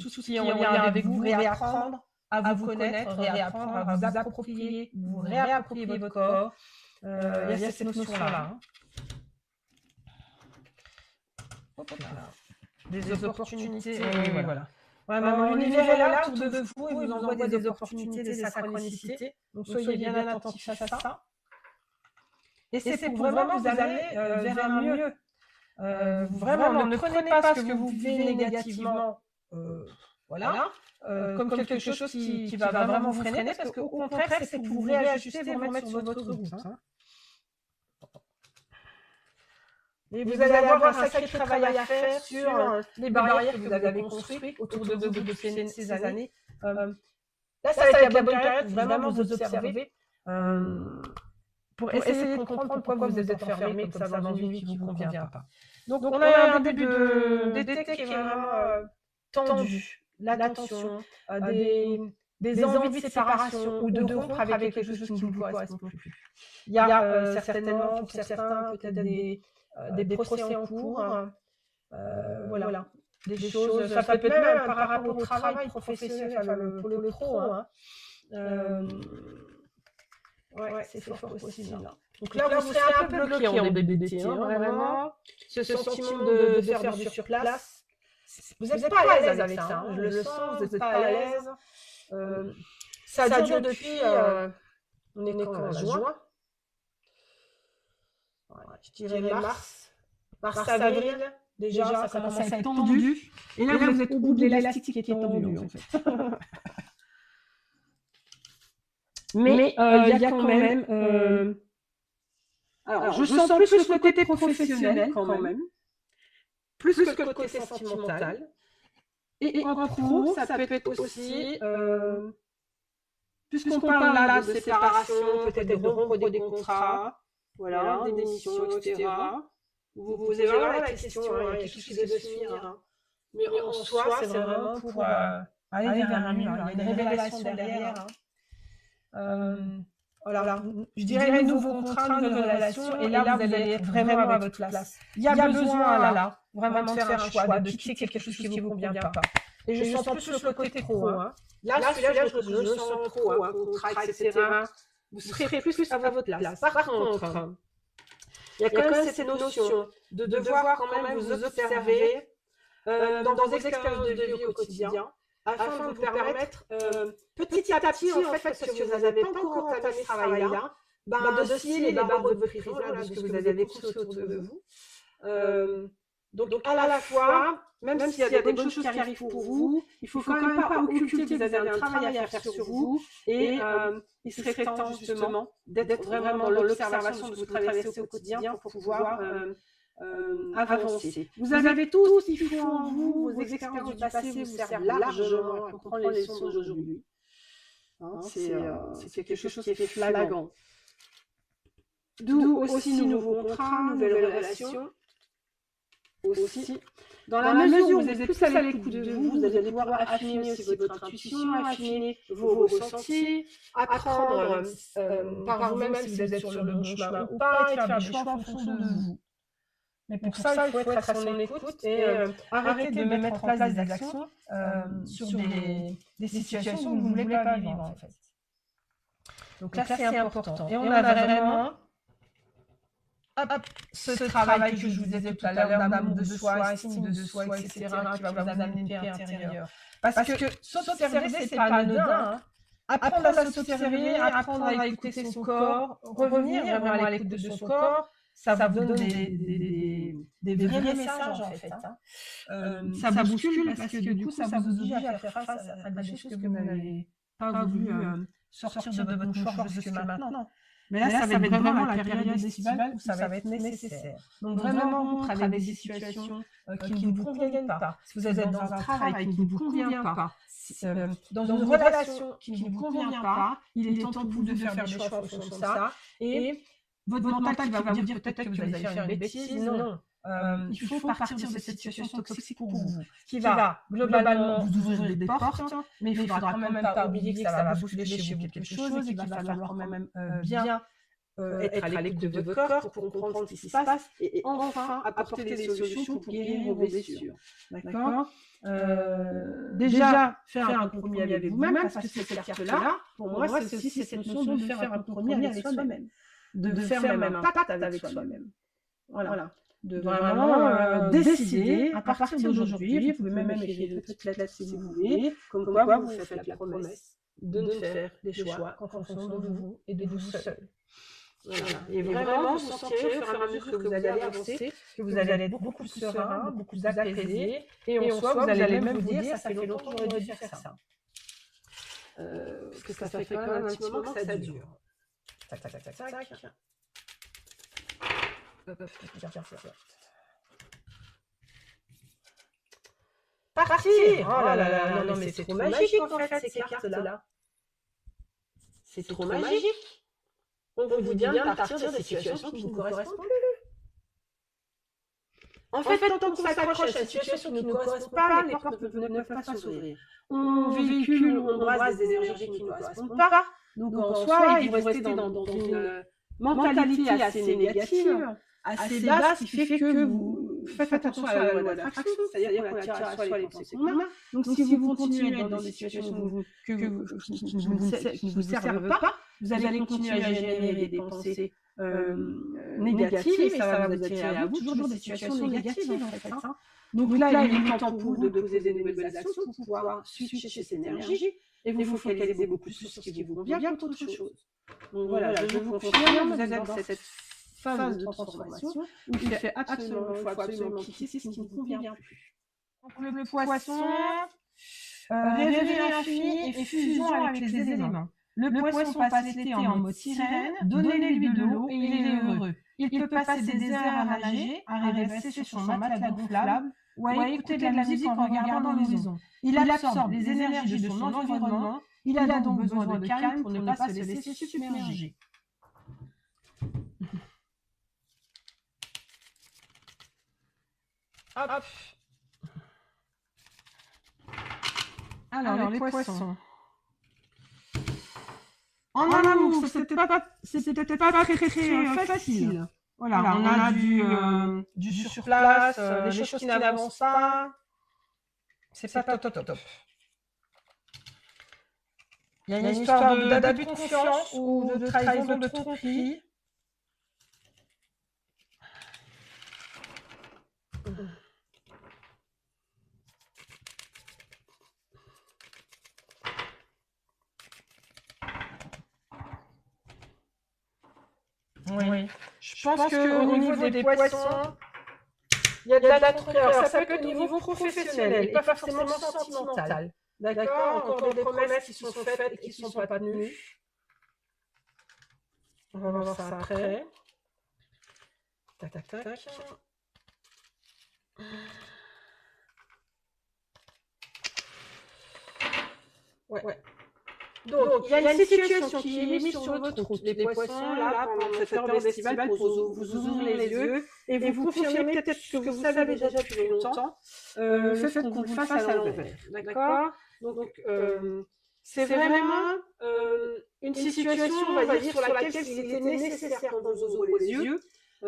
[SPEAKER 1] tout ce qui est en lien avec vous, réapprendre à vous connaître, réapprendre à vous approprier, vous réapproprier votre corps. Il y a cette notion-là. Des opportunités, voilà. L'univers est là autour de vous, il vous envoie des opportunités, des synchronicités. Donc soyez bien attentifs à ça. Et c'est pour vraiment vous amener vers un mieux. Vraiment, ne prenez pas ce que vous vivez négativement comme quelque chose qui va vraiment vous freiner, parce qu'au contraire, c'est pour vous réajuster, vous remettre sur votre route. Et vous allez avoir un sacré travail à faire sur les barrières que vous avez construites autour de vous depuis ces années. Là, ça va être la bonne période pour vraiment vous observer, pour essayer de comprendre pourquoi vous êtes enfermé comme ça dans une vie qui ne vous convient pas. Donc, on a un début d'été qui est vraiment tendu, la tension, des envies de séparation ou de rompre avec quelque chose qui ne vous correspond plus. Il y a certainement, pour certains, peut-être des procès en cours, des choses, ça peut être même par rapport au travail professionnel, pour le pro. C'est fort possible. Donc là, vous serez un peu bloqué en début d'été, vraiment. Ce sentiment de faire du surplace, vous n'êtes pas à l'aise avec ça. Je le sens, vous n'êtes pas à l'aise. Ça dure depuis, on est quand, juin. Je dirais mars-avril, déjà, ça commence à être tendu. Et là, vous êtes au bout de l'élastique qui est tendu, en fait. Mais il y a quand même... Alors, je sens plus le côté professionnel, quand même. Plus que le côté sentimental. Et en pro, ça peut être aussi... puisqu'on parle là de séparation, peut-être de rompre des contrats, des démissions, etc. Vous vous posez vraiment la question, il y a quelque chose qui doit se finir.
[SPEAKER 2] Mais en soi, c'est vraiment pour aller vers un mur. Il y a une révélation derrière. Voilà, je dirais nouveau contrat, nouvelle relation, et là, vous allez être vraiment à votre place. Il y a besoin, là, vraiment de faire un choix, de quitter quelque chose qui ne vous convient pas. Et je sens plus le côté pro. Là, celui-là, je le sens trop, contrat, etc. Vous serez plus à votre place. Par contre, il y a quand même cette notion de devoir quand même vous observer dans vos expériences de vie au quotidien, afin de vous permettre petit à petit, en fait, parce que vous n'avez pas encore entamé ce travail-là, d'osciller les barreaux de votre prison, de ce que vous avez construit autour de vous. Donc, à la fois, même s'il y a des bonnes choses qui arrivent pour vous, il ne faut quand même pas occulter que vous avez un travail à faire sur vous, et il serait temps, justement, d'être vraiment dans l'observation de ce que vous traversez au quotidien pour pouvoir avancer. Vous avez tout ce qu'il faut en vous, vos expériences du passé vous servent largement à comprendre les leçons d'aujourd'hui. C'est quelque chose qui est flagrant. D'où aussi nouveaux contrats, nouvelles relations. Aussi, dans la mesure où vous êtes plus à l'écoute de vous, vous allez pouvoir affiner aussi votre intuition, affiner vos ressentis, apprendre par vous-même si vous êtes sur le bon chemin ou pas, et faire des choix en fonction de vous. Mais pour ça, il faut être à son écoute et arrêter de mettre en place des actions sur des situations où vous ne voulez pas vivre, en fait. Donc là, c'est important. Et on a vraiment ce travail que je vous disais tout à l'heure, d'amour de soi, estime de soi, etc., qui va vous amener une paix intérieure. Parce que s'observer, c'est pas anodin. Apprendre à s'observer, apprendre à écouter son corps, revenir vraiment à l'écoute de son corps, ça vous donne des vrais messages, en fait. Ça bouscule parce que du coup, ça vous oblige à faire face à des choses que vous n'avez pas voulu sortir de votre mouchoir jusque maintenant. Mais là, ça va être vraiment la période estivale où ça va être nécessaire. Donc vraiment, vous travaillez des situations qui ne vous conviennent pas. Si vous êtes dans un travail qui ne vous convient pas, dans une relation qui ne vous convient pas, il est temps pour vous de faire des choix en fonction de ça. Et votre mental qui va vous dire peut-être que vous allez faire une bêtise, non. Il faut partir de cette situation toxique pour vous, qui va globalement vous ouvrir des portes, mais il ne faudra quand même pas oublier que ça va bousculer chez vous quelque chose et qu'il va falloir quand même bien être à l'écoute de votre corps pour comprendre ce qui se passe et enfin apporter des solutions pour guérir vos blessures. D'accord. Déjà, faire un compromis avec vous-même, parce que cette carte-là, pour moi, c'est aussi cette notion de faire un compromis avec soi-même, de faire même un pacte avec soi-même. Voilà. De vraiment décider, à partir d'aujourd'hui, vous pouvez même écrire une petite lettre si vous voulez, comme quoi vous faites la promesse de ne faire des choix en fonction de vous et de vous seul. Voilà. Et vraiment, vous sentirez au fur et à mesure que vous allez avancer, que vous allez être beaucoup plus serein, beaucoup plus apaisé, et en soi, vous allez même vous dire, ça fait longtemps que j'aurais dû faire ça. Parce que ça fait quand même un petit moment que ça dure. Tac, tac, tac, tac, tac. Partir! Oh là là, non mais c'est trop magique en fait ces cartes-là. C'est trop magique. On vous dit bien de partir des situations qui ne vous correspondent plus. En fait, tant qu'on s'accroche à une situation qui ne correspond pas, les portes ne peuvent pas s'ouvrir. On véhicule, on brasse des énergies qui ne correspondent pas. Donc en soi, il faut rester dans une mentalité assez négative, assez basse, qui fait que vous faites attention à la loi d'attraction, c'est-à-dire qu'on attire à soi les pensées qu'on a. Donc si vous continuez à être dans des situations qui ne vous servent pas, vous allez continuer à générer des pensées négatives et ça va vous attirer à vous toujours des situations négatives en fait. Donc là, il est temps pour vous de poser des nouvelles actions pour pouvoir switcher cette énergie et vous focaliser beaucoup plus sur ce qui vous convient qu'autre chose. Donc voilà, je vous confirme, vous êtes dans cette phase de transformation où il faut absolument quitter ce qui ne vous convient plus. Donc le poisson, rêver infini et fusion avec les éléments. Le poisson passe l'été en mode sirène, donnez-lui de l'eau et il est heureux. Il peut passer des heures à nager, à rêver sur son matelas gonflable ou à écouter de la musique en regardant l'horizon. Il absorbe les énergies de son environnement, il a donc besoin de calme pour ne pas se laisser submerger. Hop.
[SPEAKER 1] Alors, les poissons. En amour, c'était peut-être pas très facile. Voilà, on a du sur place, des choses qui n'avancent pas. C'est pas top. Il y a une histoire d'abus de confiance ou de trahison, de tromperie. Oui. Je pense qu'au niveau des poissons, il y a de la tromperie. Ça peut être au niveau professionnel et pas forcément sentimental. D'accord? Encore des promesses qui sont faites et qui ne sont pas tenues. On va voir ça après. Tac. Ouais. Donc, il y a une situation qui est mise sur votre route. Les poissons, là, pendant cette période estivale, vous ouvrez les yeux et vous confirmez peut-être ce que vous savez déjà depuis longtemps, le fait qu'on vous le fasse à l'envers. D'accord? Donc, c'est vraiment une situation, on va dire, sur laquelle il était nécessaire qu'on vous ouvre les yeux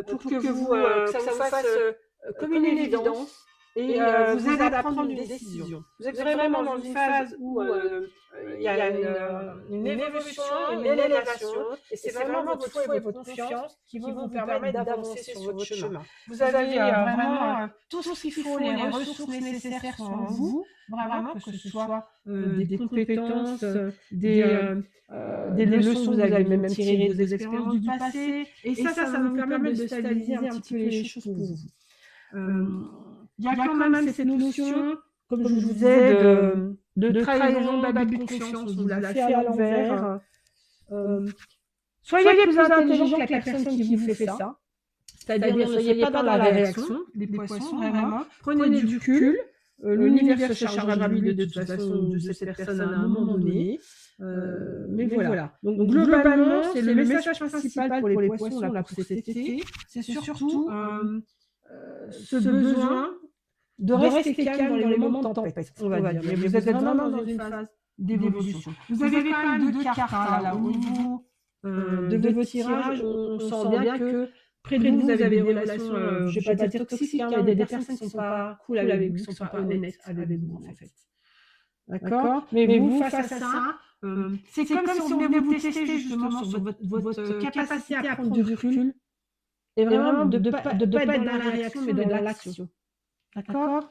[SPEAKER 1] pour que ça vous fasse comme une évidence et vous aide à prendre une décision. Vous êtes vraiment dans une phase où il y a une évolution, une élévation, et c'est vraiment votre foi et votre confiance qui vont vous permettre d'avancer sur votre chemin. Vous avez vraiment tout ce qu'il faut, les ressources nécessaires en vous, vraiment, que ce soit des compétences, des leçons que vous avez même tirées de vos expériences du passé, et ça va vous permettre de stabiliser un petit peu les choses pour vous. Il y a quand même cette notion, comme je vous disais, de trahison, d'abus de confiance, on vous l'a fait à l'envers. Soyez plus intelligent que la personne qui vous fait ça. C'est-à-dire, ne soyez pas dans la réaction des poissons, vraiment. Prenez du recul. L'univers se chargera lui de toute façon de cette personne à un moment donné. Mais voilà. Donc globalement, c'est le message principal pour les poissons là, pour cet été. C'est surtout ce besoin de rester calme dans les moments de tempête, on va dire. Mais vous êtes vraiment dans une phase d'évolution. Vous avez quand même deux cartes là, au niveau de votre tirage. On sent bien que près de vous, vous avez des relations, je ne vais pas dire toxiques, il y a des personnes qui ne sont pas cool avec vous, qui ne sont pas honnêtes avec vous, en fait. D'accord? Mais vous, face à ça, c'est comme si on venait vous tester justement sur votre capacité à prendre du recul et vraiment de ne pas être dans la réaction, mais dans l'action. D'accord?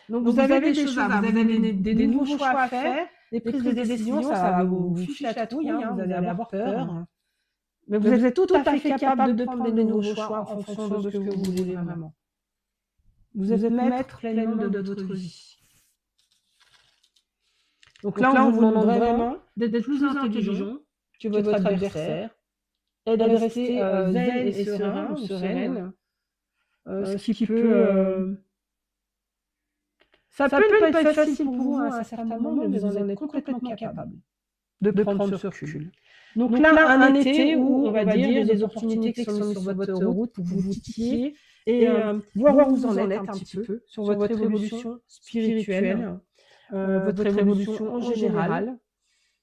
[SPEAKER 1] Donc, vous avez des choses, vous avez des nouveaux choix à faire, des prises de décision, ça va vous ficher la trouille, vous allez avoir peur. Mais vous êtes tout à fait capable de prendre des nouveaux choix en fonction de ce que vous voulez vraiment. Vous êtes maître pleinement de votre vie. Donc là, on vous demande vraiment d'être plus intelligent que votre adversaire et de rester zen et serein ou sereine. Ce qui peut... Ça peut ne pas être facile pour vous à un certain moment, mais vous en êtes complètement capable de prendre ce recul. Donc là, un été où, on va dire, des opportunités qui sont sur votre route pour vous titiller et voir où vous en êtes un petit peu sur votre évolution spirituelle, votre évolution en général.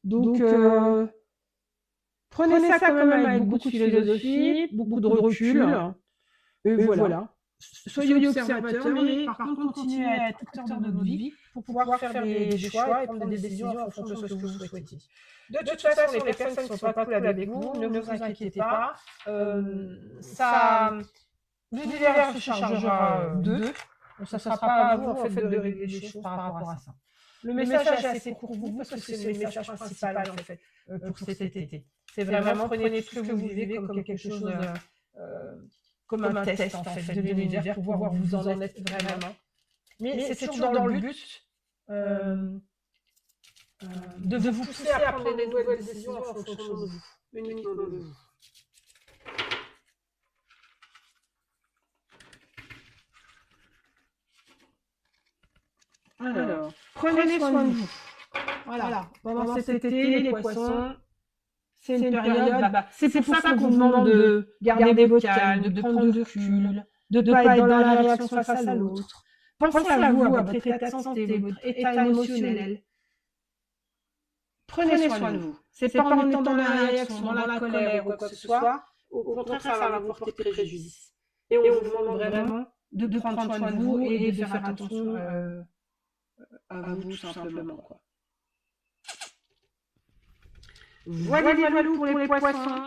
[SPEAKER 1] Donc, prenez ça quand même avec beaucoup de philosophie, beaucoup de recul, et voilà. Soyez observateur, mais par contre, continuez à être acteur de votre vie pour pouvoir faire des choix et prendre des décisions en fonction de ce que vous souhaitez. De toute façon, les personnes qui ne sont pas cool avec vous, ne vous inquiétez pas. L'univers se chargera d'eux. Ça ne sera pas à vous en fait, de régler les choses par rapport à ça. Le message est assez court pour vous parce que c'est le message principal en fait, pour cet été. C'est vraiment prenez tout ce que vous vivez comme quelque chose... comme un test en fait de l'univers pour voir où vous en êtes vraiment. Mais c'est toujours dans le but de vous pousser à prendre des nouvelles décisions en fonction de vous, uniquement de vous. Alors, prenez soin de vous. Voilà. Pendant cet été, les poissons, c'est une période, c'est pour ça qu'on vous demande de garder votre calme, de prendre du recul, de ne pas être dans la réaction face à l'autre, Pensez à vous, à votre état de santé, votre état émotionnel. Prenez soin de vous. C'est pas en étant dans la réaction, dans la colère ou quoi que ce soit. Au contraire, ça va vous porter préjudice. Et on vous demande vraiment de prendre soin de vous et de faire attention à vous, tout simplement, quoi. Voilà pour les poissons.